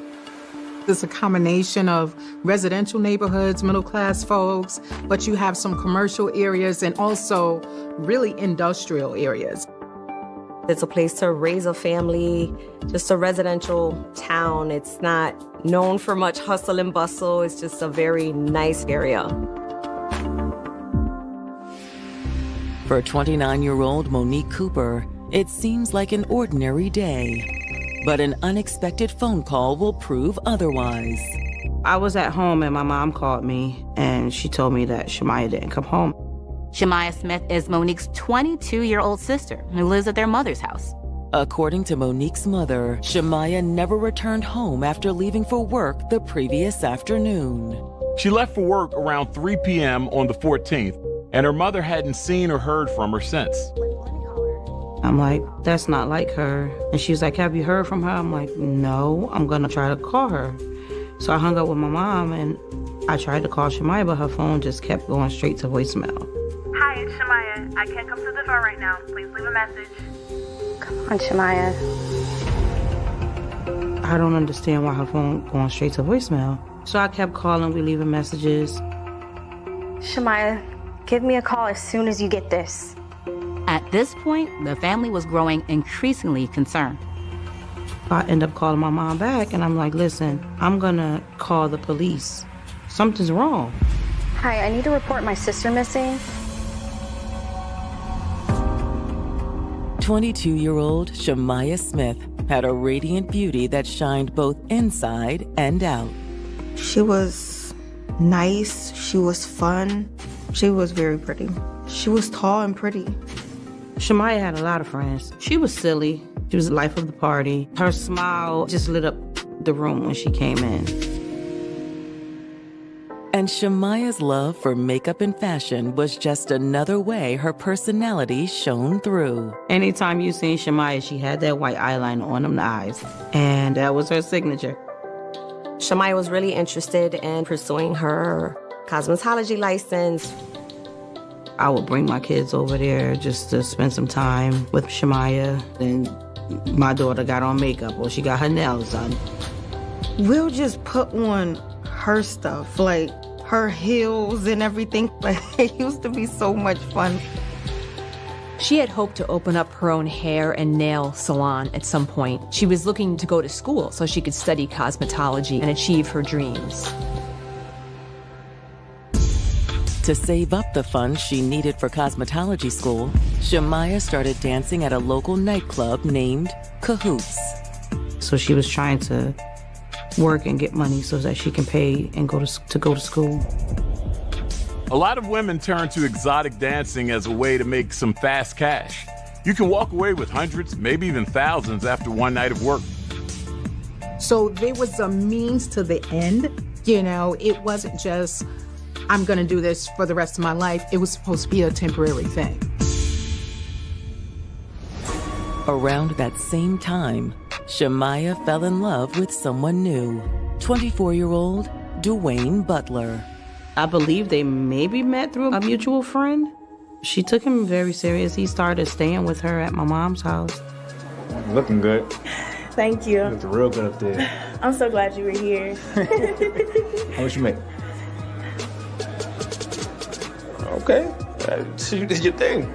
It's a combination of residential neighborhoods, middle-class folks, but you have some commercial areas and also really industrial areas. It's a place to raise a family, just a residential town. It's not known for much hustle and bustle. It's just a very nice area. For 29-year-old Monique Cooper, it seems like an ordinary day. But an unexpected phone call will prove otherwise. I was at home and my mom called me and she told me that Shemaya didn't come home. Shemaya Smith is Monique's 22-year-old sister who lives at their mother's house. According to Monique's mother, Shemaya never returned home after leaving for work the previous afternoon. She left for work around 3 p.m. on the 14th, and her mother hadn't seen or heard from her since. I'm like, that's not like her. And she was like, have you heard from her? I'm like, no, I'm gonna try to call her. So I hung up with my mom and I tried to call Shemaya, but her phone just kept going straight to voicemail. Hi, it's Shemaya. I can't come to the phone right now. Please leave a message. Come on, Shemaya. I don't understand why her phone going straight to voicemail. So I kept calling, we leaving messages. Shemaya, give me a call as soon as you get this. At this point, the family was growing increasingly concerned. I end up calling my mom back and I'm like, listen, I'm gonna call the police. Something's wrong. Hi, I need to report my sister missing. 22-year-old Shemaya Smith had a radiant beauty that shined both inside and out. She was nice. She was fun. She was very pretty. She was tall and pretty. Shemaya had a lot of friends. She was silly. She was the life of the party. Her smile just lit up the room when she came in. And Shemaya's love for makeup and fashion was just another way her personality shone through. Anytime you seen Shemaya, she had that white eyeliner on them eyes, and that was her signature. Shemaya was really interested in pursuing her cosmetology license. I would bring my kids over there just to spend some time with Shemaya. And my daughter got on makeup or she got her nails done. We'll just put on her stuff, like her heels and everything. It used to be so much fun. She had hoped to open up her own hair and nail salon at some point. She was looking to go to school so she could study cosmetology and achieve her dreams. To save up the funds she needed for cosmetology school, Shemaya started dancing at a local nightclub named Cahoots. So she was trying to work and get money so that she can pay and go to school. A lot of women turn to exotic dancing as a way to make some fast cash. You can walk away with hundreds, maybe even thousands after one night of work. So there was a means to the end. You know, it wasn't just, I'm going to do this for the rest of my life. It was supposed to be a temporary thing. Around that same time, Shemaya fell in love with someone new, 24-year-old Dwayne Butler. I believe they maybe met through a mutual friend. She took him very serious. He started staying with her at my mom's house. Looking good. Thank you. Looked real good up there. I'm so glad you were here. How much you make? Okay. You did your thing.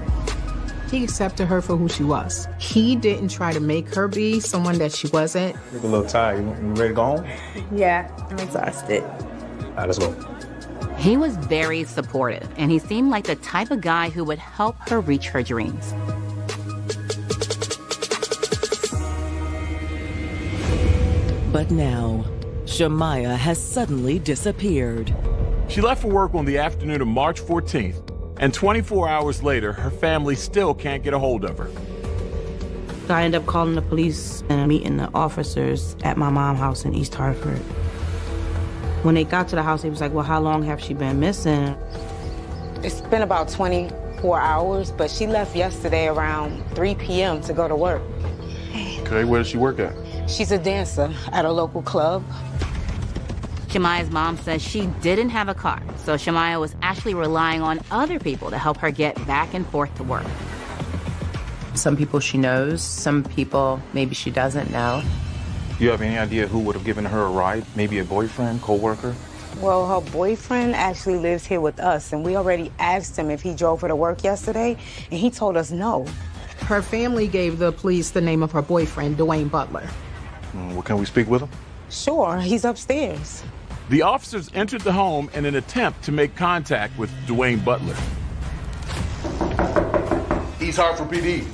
He accepted her for who she was. He didn't try to make her be someone that she wasn't. You're a little tired. You ready to go home? Yeah, I'm exhausted. All right, let's go. He was very supportive, and he seemed like the type of guy who would help her reach her dreams. But now, Shamaya has suddenly disappeared. She left for work on the afternoon of March 14th, and 24 hours later, her family still can't get a hold of her. I ended up calling the police and meeting the officers at my mom's house in East Hartford. When they got to the house, they was like, well, how long have she been missing? It's been about 24 hours, but she left yesterday around 3 p.m. to go to work. Okay, where does she work at? She's a dancer at a local club. Shamaya's mom says she didn't have a car, so Shamaya was actually relying on other people to help her get back and forth to work. Some people she knows, some people maybe she doesn't know. You have any idea who would have given her a ride? Maybe a boyfriend, co-worker? Well, her boyfriend actually lives here with us, and we already asked him if he drove her to work yesterday, and he told us no. Her family gave the police the name of her boyfriend, Dwayne Butler. Well, can we speak with him? Sure, he's upstairs. The officers entered the home in an attempt to make contact with Dwayne Butler. East Hartford PD.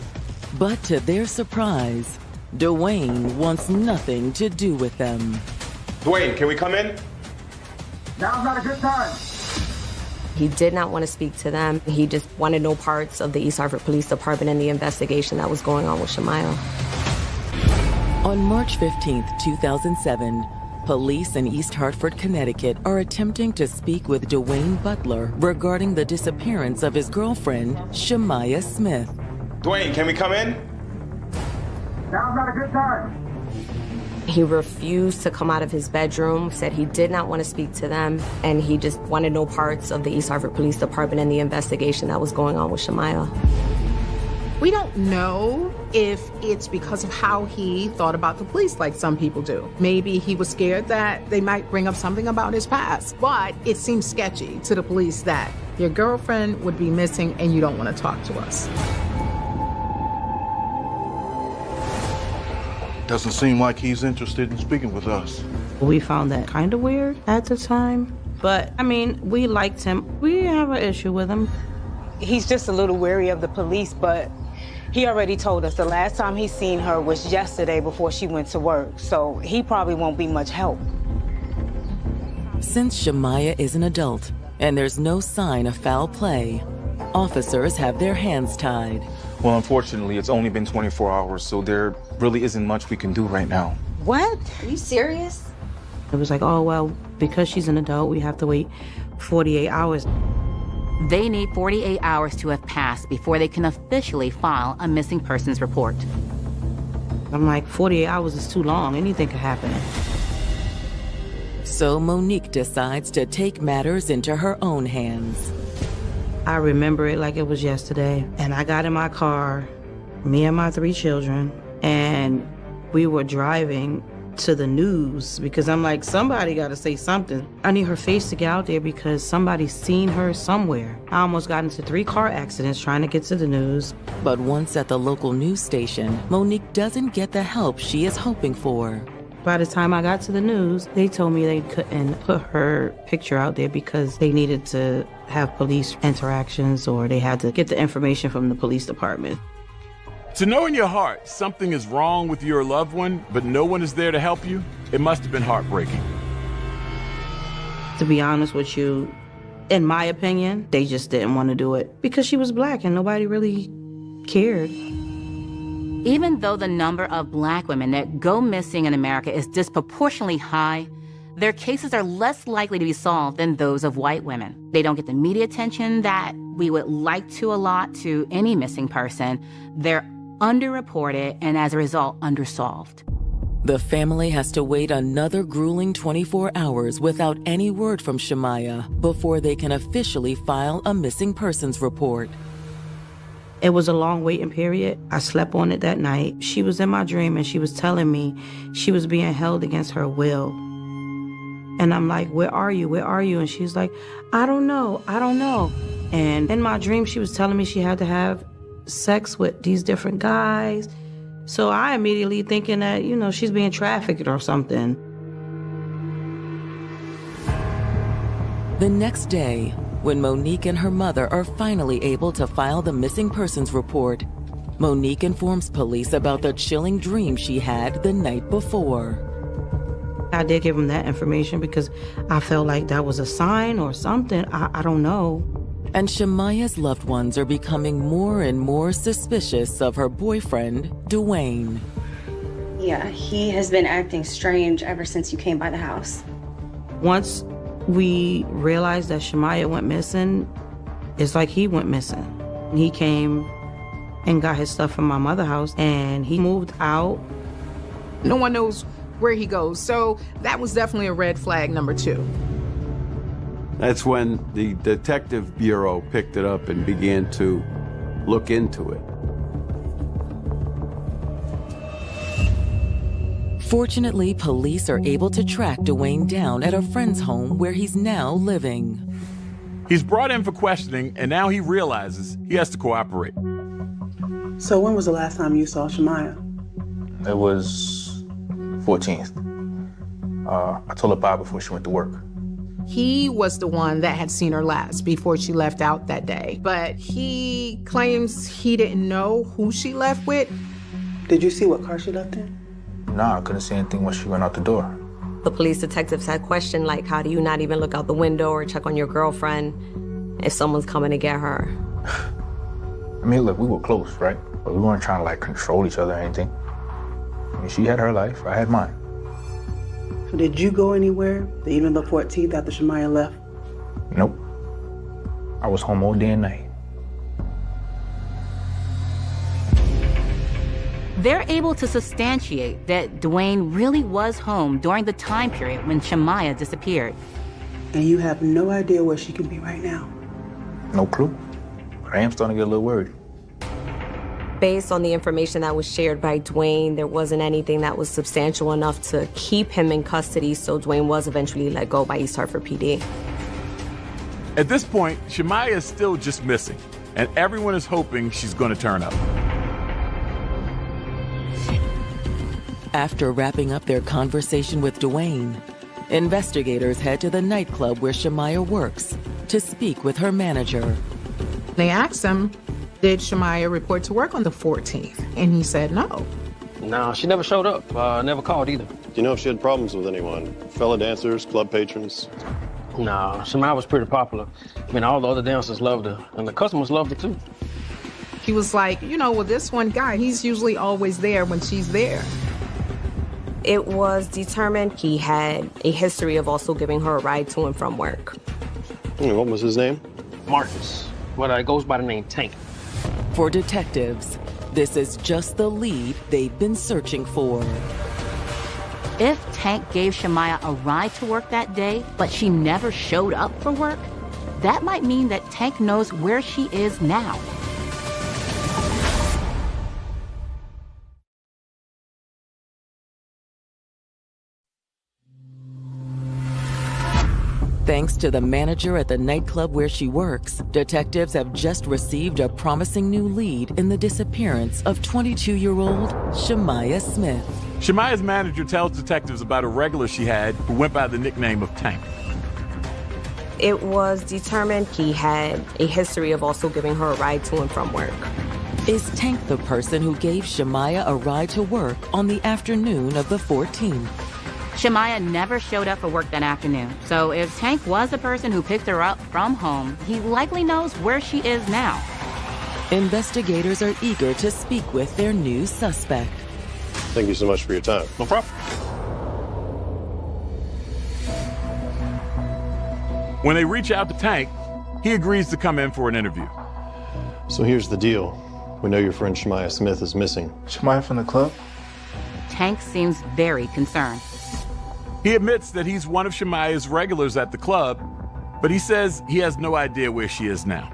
But to their surprise, Dwayne wants nothing to do with them. Dwayne, can we come in? Now's not a good time. He did not want to speak to them. He just wanted no parts of the East Hartford Police Department and the investigation that was going on with Shamaya. On March 15th, 2007, police in East Hartford, Connecticut are attempting to speak with Dwayne Butler regarding the disappearance of his girlfriend, Shamaya Smith. Dwayne, can we come in? Now's not a good time. He refused to come out of his bedroom, said he did not want to speak to them, and he just wanted no parts of the East Hartford Police Department and the investigation that was going on with Shamaya. We don't know if it's because of how he thought about the police like some people do. Maybe he was scared that they might bring up something about his past, but it seems sketchy to the police that your girlfriend would be missing and you don't want to talk to us. Doesn't seem like he's interested in speaking with us. We found that kind of weird at the time, but I mean, we liked him. We didn't have an issue with him. He's just a little wary of the police, but he already told us the last time he seen her was yesterday before she went to work, so he probably won't be much help. Since Shamaya is an adult and there's no sign of foul play, officers have their hands tied. Well, unfortunately, it's only been 24 hours, so there really isn't much we can do right now. What? Are you serious? It was like, oh, well, because she's an adult, we have to wait 48 hours. They need 48 hours to have passed before they can officially file a missing persons report. I'm like, 48 hours is too long. Anything could happen. So Monique decides to take matters into her own hands. I remember it like it was yesterday. And I got in my car, me and my 3 children, and we were driving to the news because I'm like, somebody got to say something. I need her face to get out there because somebody's seen her somewhere. I almost got into 3 car accidents trying to get to the news. But once at the local news station, Monique doesn't get the help she is hoping for. By the time I got to the news, they told me they couldn't put her picture out there because they needed to have police interactions or they had to get the information from the police department. To know in your heart something is wrong with your loved one, but no one is there to help you, it must have been heartbreaking. To be honest with you, in my opinion, they just didn't want to do it because she was black and nobody really cared. Even though the number of Black women that go missing in America is disproportionately high, their cases are less likely to be solved than those of white women. They don't get the media attention that we would like to allot to any missing person. They're underreported and as a result, undersolved. The family has to wait another grueling 24 hours without any word from Shamaya before they can officially file a missing persons report. It was a long waiting period. I slept on it that night. She was in my dream and she was telling me she was being held against her will. And I'm like, where are you? Where are you? And she's like, I don't know. I don't know. And in my dream, she was telling me she had to have sex with these different guys. So I immediately thinking that, she's being trafficked or something. The next day, when Monique and her mother are finally able to file the missing persons report, Monique informs police about the chilling dream she had the night before. I did give him that information because I felt like that was a sign or something. I don't know. And Shamaya's loved ones are becoming more and more suspicious of her boyfriend, Dwayne. Yeah, he has been acting strange ever since you came by the house. Once we realized that Shamaya went missing, it's like he went missing. He came and got his stuff from my mother's house, and he moved out. No one knows where he goes, so that was definitely a red flag number 2. That's when the Detective Bureau picked it up and began to look into it. Fortunately, police are able to track Dwayne down at a friend's home where he's now living. He's brought in for questioning, and now he realizes he has to cooperate. So when was the last time you saw Shamaya? It was 14th. I told her bye before she went to work. He was the one that had seen her last before she left out that day. But he claims he didn't know who she left with. Did you see what car she left in? Nah, I couldn't see anything when she went out the door. The police detectives had questioned, like, how do you not even look out the window or check on your girlfriend if someone's coming to get her? I mean, look, we were close, right? But we weren't trying to, like, control each other or anything. I mean, she had her life, I had mine. So did you go anywhere, even the 14th after Shamaya left? Nope. I was home all day and night. They're able to substantiate that Dwayne really was home during the time period when Shamaya disappeared. And you have no idea where she could be right now? No clue. I am starting to get a little worried. Based on the information that was shared by Dwayne, there wasn't anything that was substantial enough to keep him in custody, so Dwayne was eventually let go by East Hartford PD. At this point, Shamaya is still just missing, and everyone is hoping she's going to turn up. After wrapping up their conversation with Dwayne, investigators head to the nightclub where Shamaya works to speak with her manager. They asked him, did Shamaya report to work on the 14th? And he said no. No, she never showed up. Never called either. Do you know if she had problems with anyone? Fellow dancers, club patrons? No, Shamaya was pretty popular. I mean, all the other dancers loved her, and the customers loved her too. He was like, well, this one guy, he's usually always there when she's there. It was determined he had a history of also giving her a ride to and from work. What was his name? Marcus. Well, it goes by the name Tank. For detectives, this is just the lead they've been searching for. If Tank gave Shamaya a ride to work that day, but she never showed up for work, that might mean that Tank knows where she is now. Thanks to the manager at the nightclub where she works, detectives have just received a promising new lead in the disappearance of 22-year-old Shamaya Smith. Shamaya's manager tells detectives about a regular she had who went by the nickname of Tank. It was determined he had a history of also giving her a ride to and from work. Is Tank the person who gave Shamaya a ride to work on the afternoon of the 14th? Shamaya never showed up for work that afternoon, so if Tank was the person who picked her up from home, he likely knows where she is now. Investigators are eager to speak with their new suspect. Thank you so much for your time. No problem. When they reach out to Tank, he agrees to come in for an interview. So here's the deal. We know your friend Shamaya Smith is missing. Shamaya from the club? Tank seems very concerned. He admits that he's one of Shamaya's regulars at the club, but he says he has no idea where she is now.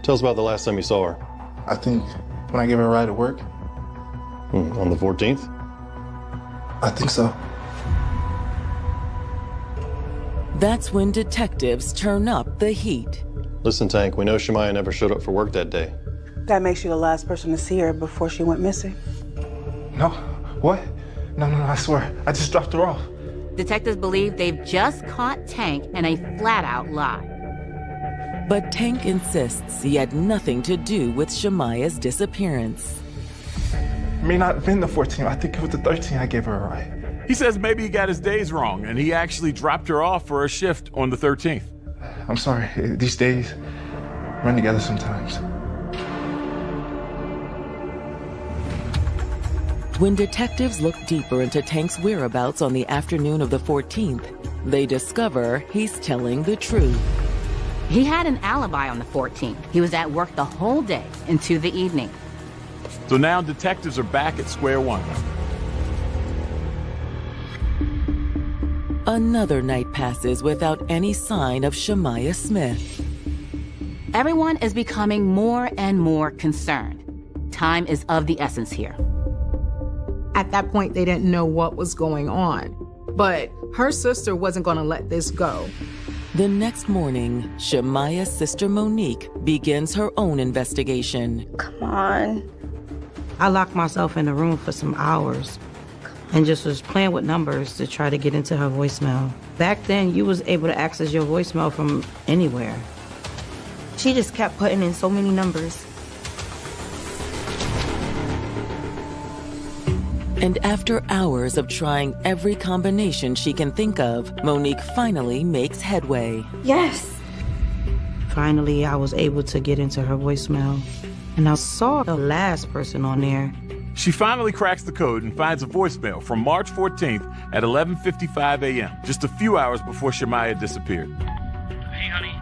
Tell us about the last time you saw her. I think when I gave her a ride to work. On the 14th? I think so. That's when detectives turn up the heat. Listen, Tank, we know Shemaya never showed up for work that day. That makes you the last person to see her before she went missing. No. What? No, I swear. I just dropped her off. Detectives believe they've just caught Tank in a flat-out lie. But Tank insists he had nothing to do with Shemaya's disappearance. It may not have been the 14th. I think it was the 13th I gave her a ride. He says maybe he got his days wrong, and he actually dropped her off for a shift on the 13th. I'm sorry. These days run together sometimes. When detectives look deeper into Tank's whereabouts on the afternoon of the 14th, they discover he's telling the truth. He had an alibi on the 14th. He was at work the whole day into the evening. So now detectives are back at square one. Another night passes without any sign of Shemaya Smith. Everyone is becoming more and more concerned. Time is of the essence here. At that point, they didn't know what was going on. But her sister wasn't going to let this go. The next morning, Shemaya's sister Monique begins her own investigation. Come on. I locked myself in a room for some hours and just was playing with numbers to try to get into her voicemail. Back then, you was able to access your voicemail from anywhere. She just kept putting in so many numbers. And after hours of trying every combination she can think of, Monique finally makes headway. Yes. Finally, I was able to get into her voicemail, and I saw the last person on there. She finally cracks the code and finds a voicemail from March 14th at 11:55 a.m., just a few hours before Shemaya disappeared. Hey, honey.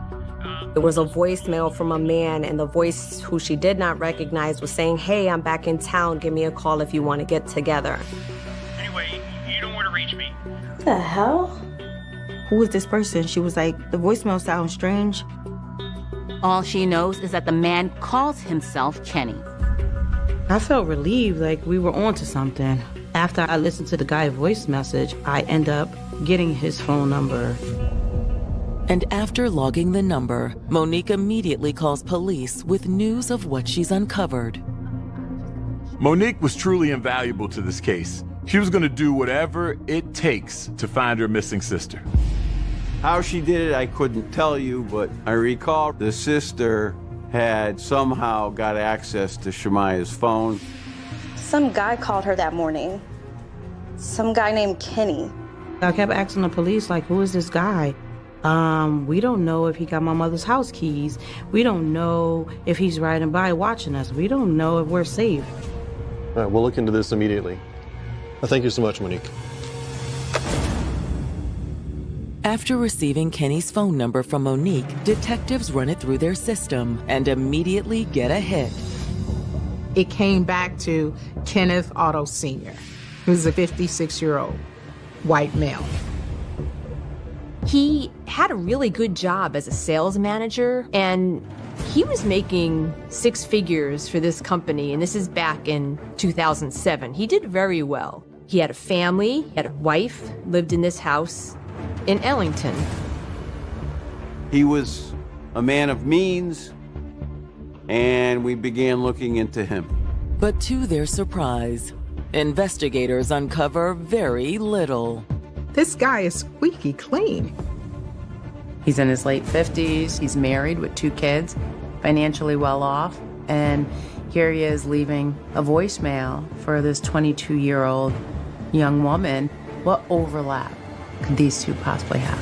There was a voicemail from a man, and the voice who she did not recognize was saying, "Hey, I'm back in town. Give me a call if you want to get together." Anyway, you don't want to reach me. What the hell? Who is this person? She was like, the voicemail sounds strange. All she knows is that the man calls himself Kenny. I felt relieved, like we were onto something. After I listened to the guy's voice message, I end up getting his phone number. And after logging the number, Monique immediately calls police with news of what she's uncovered. Monique was truly invaluable to this case. She was going to do whatever it takes to find her missing sister. How she did it, I couldn't tell you, but I recall the sister had somehow got access to Shemaya's phone. Some guy called her that morning. Some guy named Kenny. I kept asking the police, like, who is this guy? We don't know if he got my mother's house keys. We don't know if he's riding by watching us. We don't know if we're safe. All right, we'll look into this immediately. Thank you so much, Monique. After receiving Kenny's phone number from Monique, detectives run it through their system and immediately get a hit. It came back to Kenneth Otto Sr., who's a 56-year-old white male. He had a really good job as a sales manager, and he was making six figures for this company, and this is back in 2007. He did very well. He had a family, he had a wife, lived in this house in Ellington. He was a man of means, and we began looking into him. But to their surprise, investigators uncover very little. This guy is squeaky clean. He's in his late 50s. He's married with 2 kids, financially well off. And here he is leaving a voicemail for this 22-year-old young woman. What overlap could these two possibly have?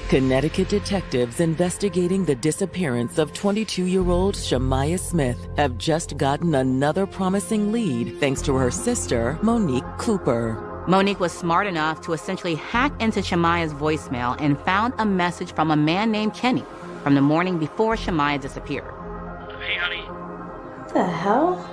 Connecticut detectives investigating the disappearance of 22-year-old Shemaya Smith have just gotten another promising lead thanks to her sister, Monique Cooper. Monique was smart enough to essentially hack into Shemaya's voicemail and found a message from a man named Kenny from the morning before Shemaya disappeared. Hey, honey. What the hell?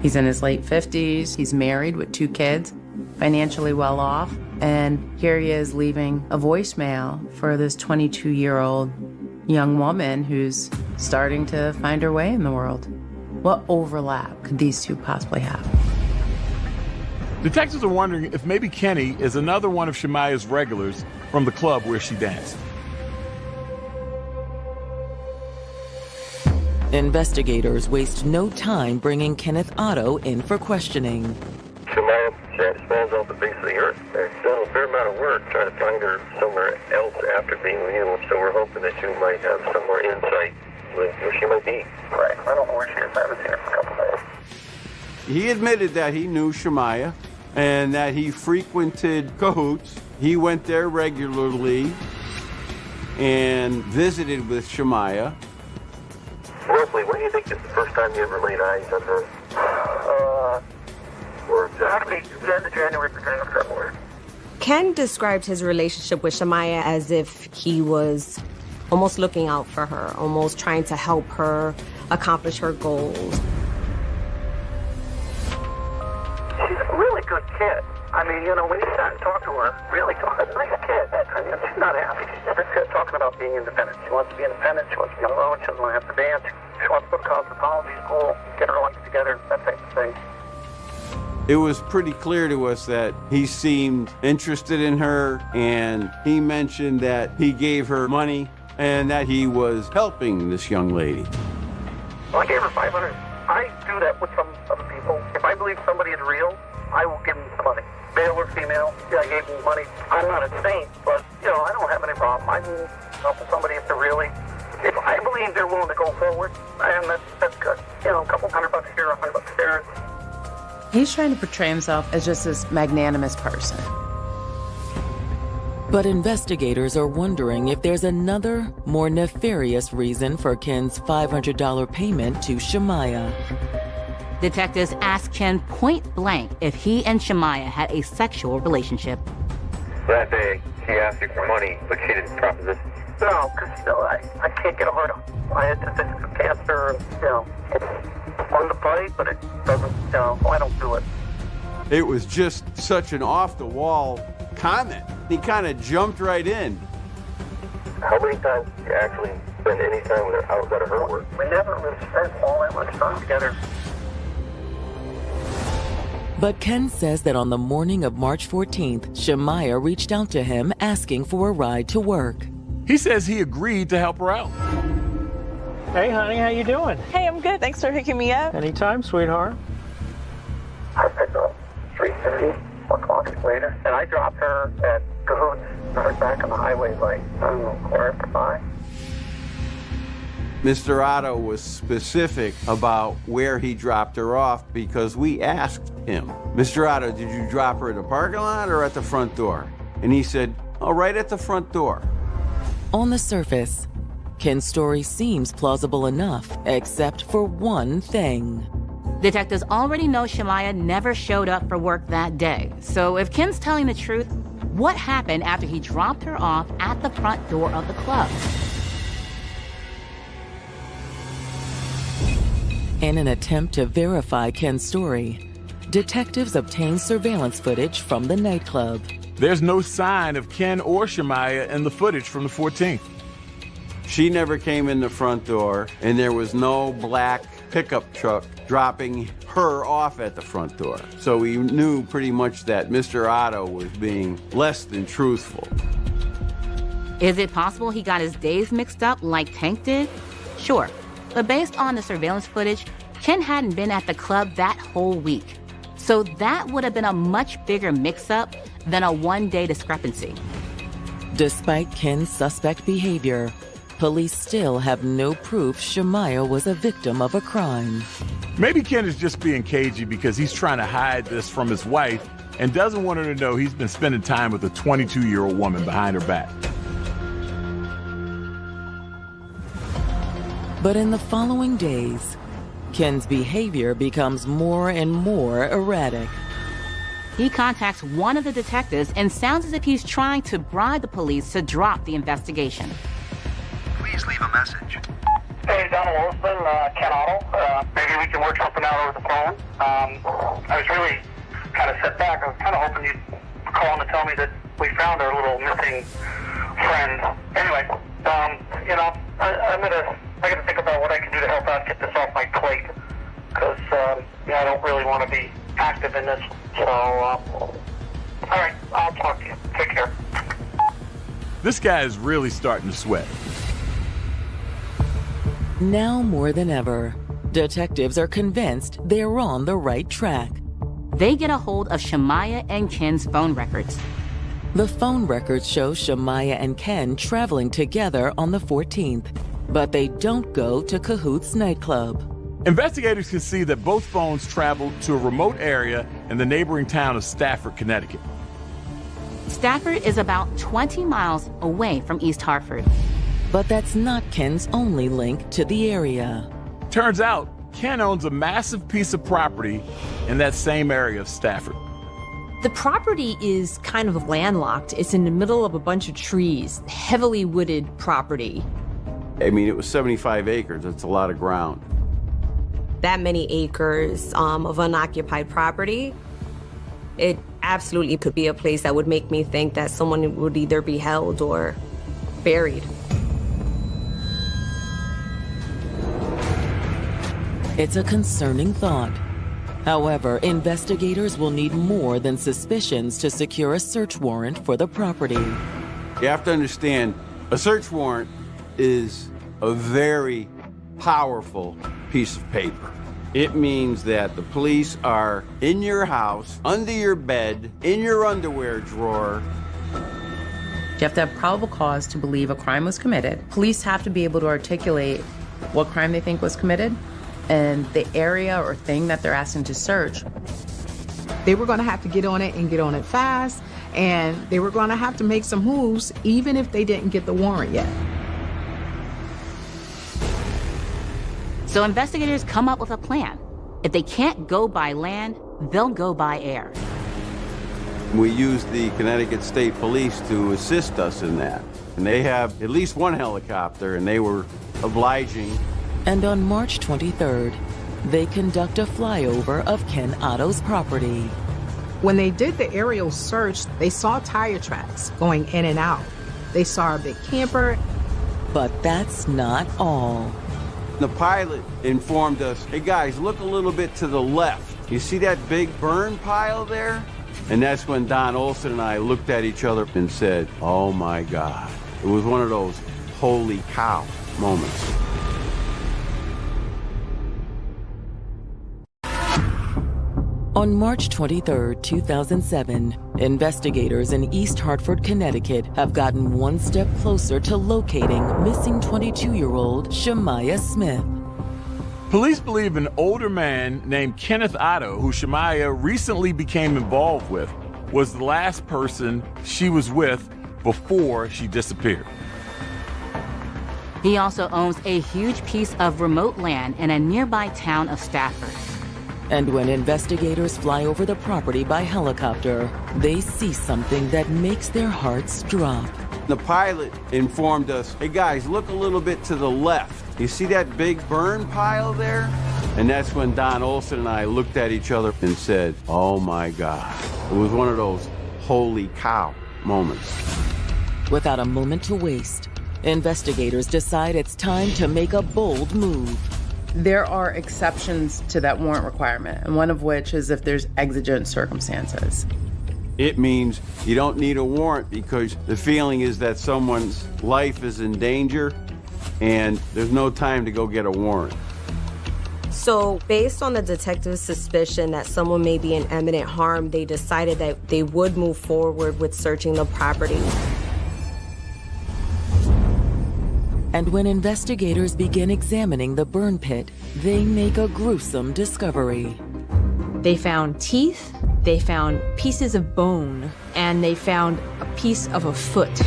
He's in his late 50s. He's married with 2 kids, financially well off. And here he is leaving a voicemail for this 22-year-old young woman who's starting to find her way in the world. What overlap could these two possibly have? Detectives are wondering if maybe Kenny is another one of Shamaya's regulars from the club where she danced. Investigators waste no time bringing Kenneth Otto in for questioning. Shamaya falls off the face of the earth. They've done a fair amount of work trying to find her somewhere else after being with you, so we're hoping that you might have some more insight with where she might be. Right. I don't know where she is. I haven't seen her for a couple days. He admitted that he knew Shamaya and that he frequented Cahoots. He went there regularly and visited with Shamaya. Roughly, when do you think is the first time you ever laid eyes on her? Or exactly, the end of January, beginning of February. Ken described his relationship with Shamaya as if he was almost looking out for her, almost trying to help her accomplish her goals. She's a really good kid. I mean, you know, when you sat and talk to her, really talk, a nice kid. I mean, she's not happy. She's never talking about being independent. She wants to be independent. She wants to be alone. She doesn't want to have to dance. She wants to go to cosmetology school, get her life together, that type of thing. It was pretty clear to us that he seemed interested in her, and he mentioned that he gave her money and that he was helping this young lady. Well, I gave her $500. I do that with some other people. If I believe somebody is real, I will give them the money. Male or female, yeah, I gave them money. I'm not a saint, but, you know, I don't have any problem. I can help somebody if they're really, if I believe they're willing to go forward, and that's good. You know, a couple $100 here, $100 there. He's trying to portray himself as just this magnanimous person. But investigators are wondering if there's another, more nefarious reason for Ken's $500 payment to Shamaya. Detectives asked Ken point blank if he and Shamaya had a sexual relationship. That day, she asked you for money, but she didn't proposition. No, because, you know, I can't get a hold of her. I had this cancer, and, you know, it's fun to fight, but it doesn't, you know, I don't do it. It was just such an off-the-wall comment. He kind of jumped right in. How many times did you actually spend any time with her outside of her work? We never really spent all that much time together. But Ken says that on the morning of March 14th, Shamaya reached out to him asking for a ride to work. He says he agreed to help her out. Hey, honey, how you doing? Hey, I'm good. Thanks for hooking me up. Anytime, sweetheart. I picked her up 3:30, 4 o'clock later, and I dropped her at Cahoots, right back on the highway, like, I don't know, 4:05. Mr. Otto was specific about where he dropped her off because we asked him, Mr. Otto, did you drop her in the parking lot or at the front door? And he said, oh, right at the front door. On the surface, Ken's story seems plausible enough, except for one thing. Detectives already know Shamaya never showed up for work that day. So if Ken's telling the truth, what happened after he dropped her off at the front door of the club? In an attempt to verify Ken's story, detectives obtained surveillance footage from the nightclub. There's no sign of Ken or Shamaya in the footage from the 14th. She never came in the front door, and there was no black pickup truck dropping her off at the front door. So we knew pretty much that Mr. Otto was being less than truthful. Is it possible he got his days mixed up like Tank did? Sure, but based on the surveillance footage, Ken hadn't been at the club that whole week. So that would have been a much bigger mix-up than a one-day discrepancy. Despite Ken's suspect behavior, police still have no proof Shamaya was a victim of a crime. Maybe Ken is just being cagey because he's trying to hide this from his wife and doesn't want her to know he's been spending time with a 22-year-old woman behind her back. But in the following days, Ken's behavior becomes more and more erratic. He contacts one of the detectives and sounds as if he's trying to bribe the police to drop the investigation. Please leave a message. Hey, Donald Olson, Ken Otto. Maybe we can work something out over the phone. I was really kind of set back. I was kind of hoping you'd call and tell me that we found our little missing friend. Anyway, you know, I got to think about what I can do to help out get this off my plate. Because, I don't really want to be active in this. So, all right, I'll talk to you. Take care. This guy is really starting to sweat. Now more than ever, detectives are convinced they're on the right track. They get a hold of Shamaya and Ken's phone records. The phone records show Shamaya and Ken traveling together on the 14th, but they don't go to Cahoots nightclub. Investigators can see that both phones traveled to a remote area in the neighboring town of Stafford, Connecticut. Stafford is about 20 miles away from East Hartford. But that's not Ken's only link to the area. Turns out, Ken owns a massive piece of property in that same area of Stafford. The property is kind of landlocked. It's in the middle of a bunch of trees, heavily wooded property. I mean, it was 75 acres. That's a lot of ground. That many acres of unoccupied property, it absolutely could be a place that would make me think that someone would either be held or buried. It's a concerning thought. However, investigators will need more than suspicions to secure a search warrant for the property. You have to understand, a search warrant is a very powerful piece of paper. It means that the police are in your house, under your bed, in your underwear drawer. You have to have probable cause to believe a crime was committed. Police have to be able to articulate what crime they think was committed and the area or thing that they're asking to search. They were going to have to get on it and get on it fast, and they were going to have to make some moves even if they didn't get the warrant yet. So investigators come up with a plan. If they can't go by land, they'll go by air. We used the Connecticut State Police to assist us in that. And they have at least one helicopter, and they were obliging. And on March 23rd, they conduct a flyover of Ken Otto's property. When they did the aerial search, they saw tire tracks going in and out. They saw a big camper. But that's not all. The pilot informed us, hey guys, look a little bit to the left. You see that big burn pile there? And that's when Don Olson and I looked at each other and said, oh my God. It was one of those holy cow moments. On March 23, 2007, investigators in East Hartford, Connecticut have gotten one step closer to locating missing 22-year-old Shamaya Smith. Police believe an older man named Kenneth Otto, who Shamaya recently became involved with, was the last person she was with before she disappeared. He also owns a huge piece of remote land in a nearby town of Stafford. And when investigators fly over the property by helicopter, they see something that makes their hearts drop. The pilot informed us, hey guys, look a little bit to the left. You see that big burn pile there? And that's when Don Olson and I looked at each other and said, oh my God. It was one of those holy cow moments. Without a moment to waste, investigators decide it's time to make a bold move. There are exceptions to that warrant requirement, and one of which is if there's exigent circumstances. It means you don't need a warrant because the feeling is that someone's life is in danger and there's no time to go get a warrant. So based on the detective's suspicion that someone may be in imminent harm, they decided that they would move forward with searching the property. And when investigators begin examining the burn pit, they make a gruesome discovery. They found teeth, they found pieces of bone, and they found a piece of a foot,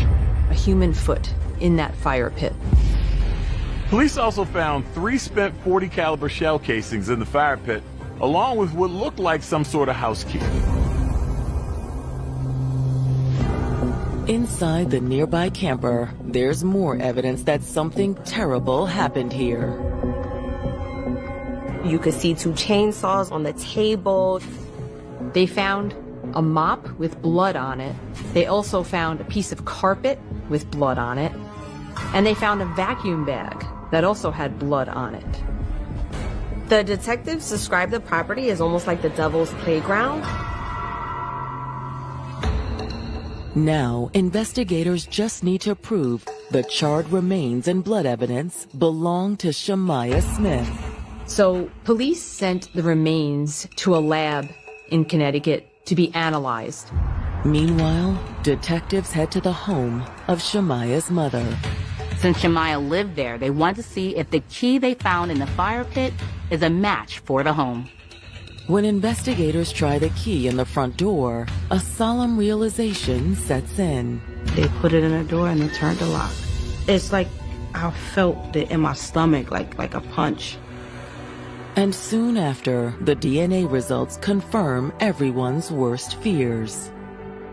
a human foot, in that fire pit. Police also found 3 spent .40 caliber shell casings in the fire pit, along with what looked like some sort of house key. Inside the nearby camper, there's more evidence that something terrible happened here. You could see 2 chainsaws on the table. They found a mop with blood on it. They also found a piece of carpet with blood on it. And they found a vacuum bag that also had blood on it. The detectives described the property as almost like the devil's playground. Now, investigators just need to prove the charred remains and blood evidence belong to Shemaiah Smith. So police sent the remains to a lab in Connecticut to be analyzed. Meanwhile, detectives head to the home of Shemaiah's mother. Since Shemaiah lived there, they want to see if the key they found in the fire pit is a match for the home. When investigators try the key in the front door, a solemn realization sets in. They put it in the door and they turned the lock. It's like I felt it in my stomach, like a punch. And soon after, the DNA results confirm everyone's worst fears.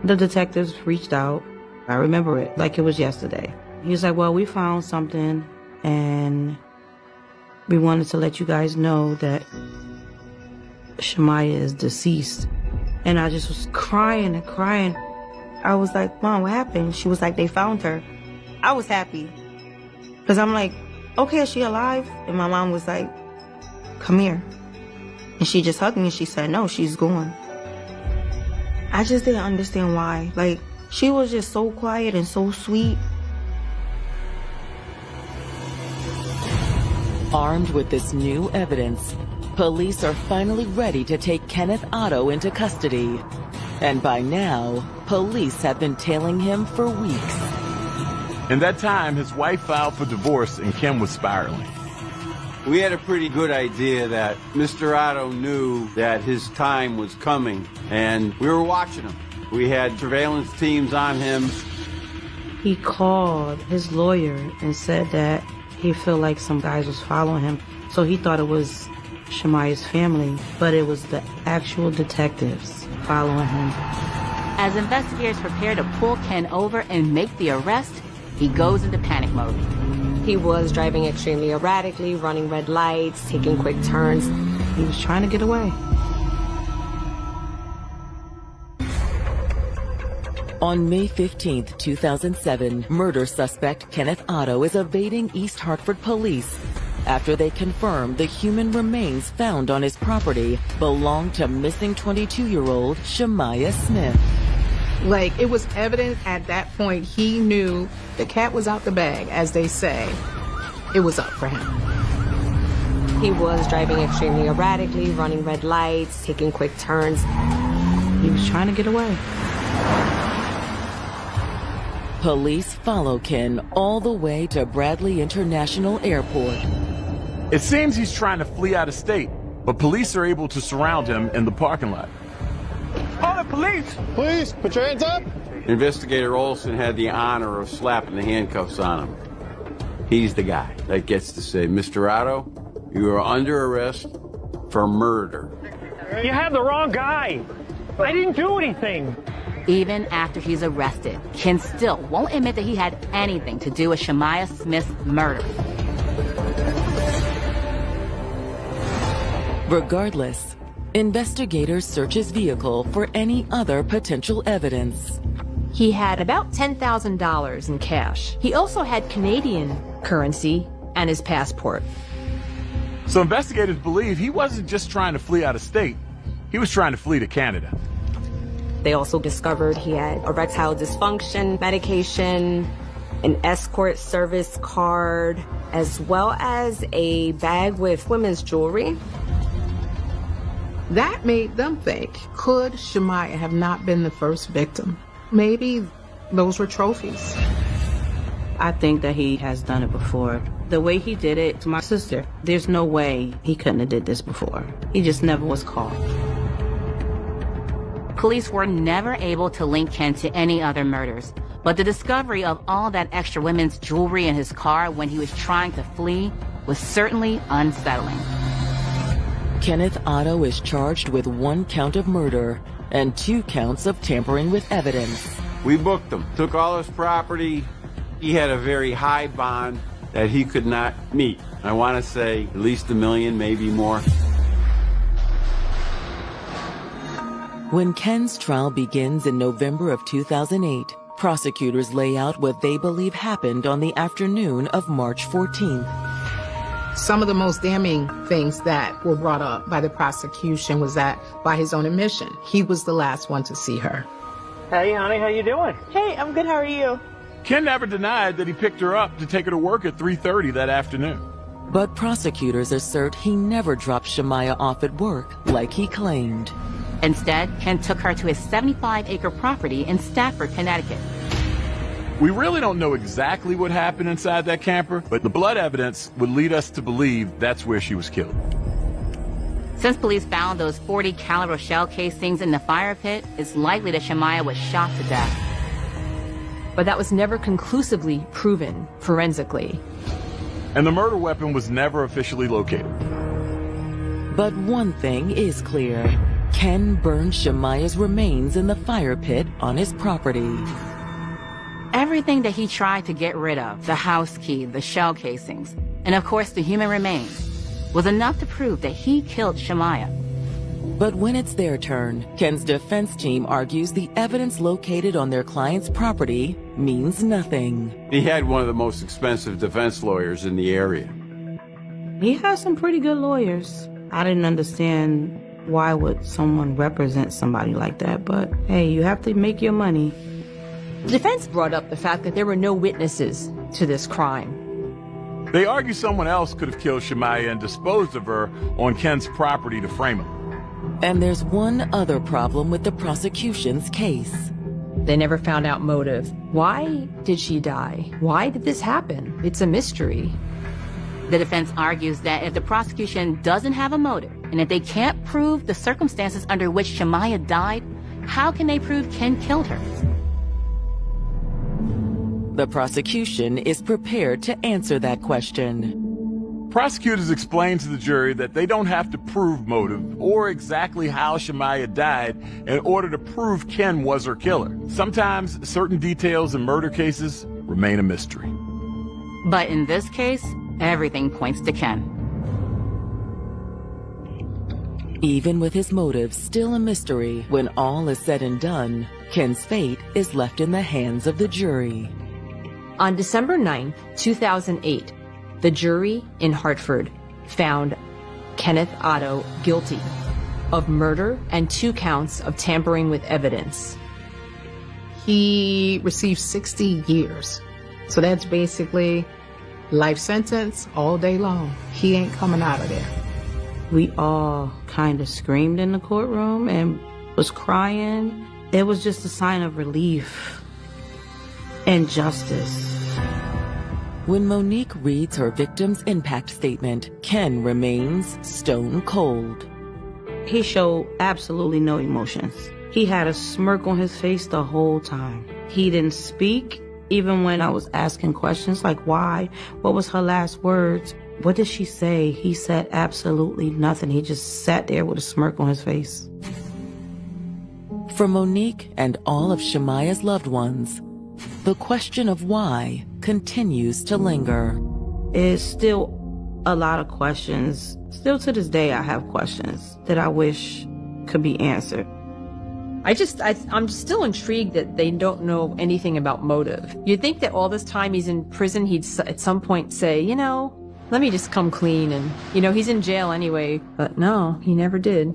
The detectives reached out. I remember it like it was yesterday. He was like, well, we found something and we wanted to let you guys know that Shemaiah is deceased. And I just was crying and crying. I was like, Mom, what happened? She was like, they found her. I was happy. Because I'm like, okay, is she alive? And my mom was like, come here. And she just hugged me and she said, no, she's gone. I just didn't understand why. Like, she was just so quiet and so sweet. Armed with this new evidence, police are finally ready to take Kenneth Otto into custody. And by now, police have been tailing him for weeks. In that time, his wife filed for divorce and Kim was spiraling. We had a pretty good idea that Mr. Otto knew that his time was coming, and we were watching him. We had surveillance teams on him. He called his lawyer and said that he felt like some guys was following him. So he thought it was Shemaiah's family, but it was the actual detectives following him. As investigators prepare to pull Ken over and make the arrest, he goes into panic mode. He was driving extremely erratically, running red lights, taking quick turns. He was trying to get away. On May 15th, 2007, murder suspect Kenneth Otto is evading East Hartford police after they confirm the human remains found on his property belong to missing 22-year-old Shemaiah Smith. Like, it was evident at that point he knew the cat was out the bag, as they say. It was up for him. He was driving extremely erratically, running red lights, taking quick turns. He was trying to get away. Police follow Ken all the way to Bradley International Airport. It seems he's trying to flee out of state, but police are able to surround him in the parking lot. Call the police! Please, put your hands up! Investigator Olson had the honor of slapping the handcuffs on him. He's the guy that gets to say, Mr. Otto, you are under arrest for murder. You have the wrong guy. I didn't do anything. Even after he's arrested, Ken still won't admit that he had anything to do with Shemaiah Smith's murder. Regardless, investigators search his vehicle for any other potential evidence. He had about $10,000 in cash. He also had Canadian currency and his passport. So investigators believe he wasn't just trying to flee out of state, he was trying to flee to Canada. They also discovered he had erectile dysfunction medication, an escort service card, as well as a bag with women's jewelry. That made them think, could Shemaiah have not been the first victim? Maybe those were trophies. I think that he has done it before. The way he did it to my sister, there's no way he couldn't have did this before. He just never was caught. Police were never able to link Ken to any other murders, but the discovery of all that extra women's jewelry in his car when he was trying to flee was certainly unsettling. Kenneth Otto is charged with 1 count of murder and 2 counts of tampering with evidence. We booked him, took all his property. He had a very high bond that he could not meet. I want to say at least $1 million, maybe more. When Ken's trial begins in November of 2008, prosecutors lay out what they believe happened on the afternoon of March 14th. Some of the most damning things that were brought up by the prosecution was that, by his own admission, he was the last one to see her. Hey, honey, how you doing? Hey, I'm good. How are you? Ken never denied that he picked her up to take her to work at 3:30 that afternoon. But prosecutors assert he never dropped Shemaya off at work like he claimed. Instead, Ken took her to his 75-acre property in Stafford, Connecticut. We really don't know exactly what happened inside that camper, but the blood evidence would lead us to believe that's where she was killed. Since police found those .40 caliber shell casings in the fire pit, it's likely that Shemaya was shot to death. But that was never conclusively proven forensically. And the murder weapon was never officially located. But one thing is clear. Ken burned Shemaya's remains in the fire pit on his property. Everything that he tried to get rid of, the house key, the shell casings, and of course the human remains, was enough to prove that he killed Shemaya. But when it's their turn, Ken's defense team argues the evidence located on their client's property means nothing. He had one of the most expensive defense lawyers in the area. He has some pretty good lawyers. I didn't understand why would someone represent somebody like that, but hey, you have to make your money. The defense brought up the fact that there were no witnesses to this crime. They argue someone else could have killed Shemaya and disposed of her on Ken's property to frame him. And there's one other problem with the prosecution's case. They never found out motive. Why did she die? Why did this happen? It's a mystery. The defense argues that if the prosecution doesn't have a motive, and if they can't prove the circumstances under which Shemaya died, how can they prove Ken killed her? The prosecution is prepared to answer that question. Prosecutors explained to the jury that they don't have to prove motive or exactly how Shemaya died in order to prove Ken was her killer. Sometimes certain details in murder cases remain a mystery. But in this case, everything points to Ken. Even with his motives still a mystery, when all is said and done, Ken's fate is left in the hands of the jury. On December 9th, 2008, the jury in Hartford found Kenneth Otto guilty of murder and 2 counts of tampering with evidence. He received 60 years. So that's basically life sentence all day long. He ain't coming out of there. We all kind of screamed in the courtroom and was crying. It was just a sign of relief and justice. When Monique reads her victim's impact statement, Ken remains stone cold. He showed absolutely no emotions. He had a smirk on his face the whole time. He didn't speak, even when I was asking questions like why, what was her last words, what did she say? He said absolutely nothing. He just sat there with a smirk on his face. For Monique and all of Shemaya's loved ones, the question of why continues to linger. It's still a lot of questions. Still to this day, I have questions that I wish could be answered. I'm still intrigued that they don't know anything about motive. You'd think that all this time he's in prison, he'd at some point say, let me just come clean and, he's in jail anyway. But no, he never did.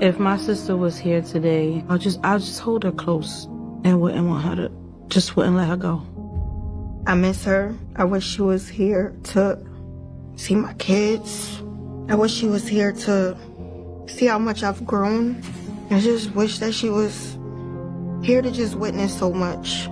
If my sister was here today, I'll just hold her close and wouldn't let her go. I miss her. I wish she was here to see my kids. I wish she was here to see how much I've grown. I just wish that she was here to just witness so much.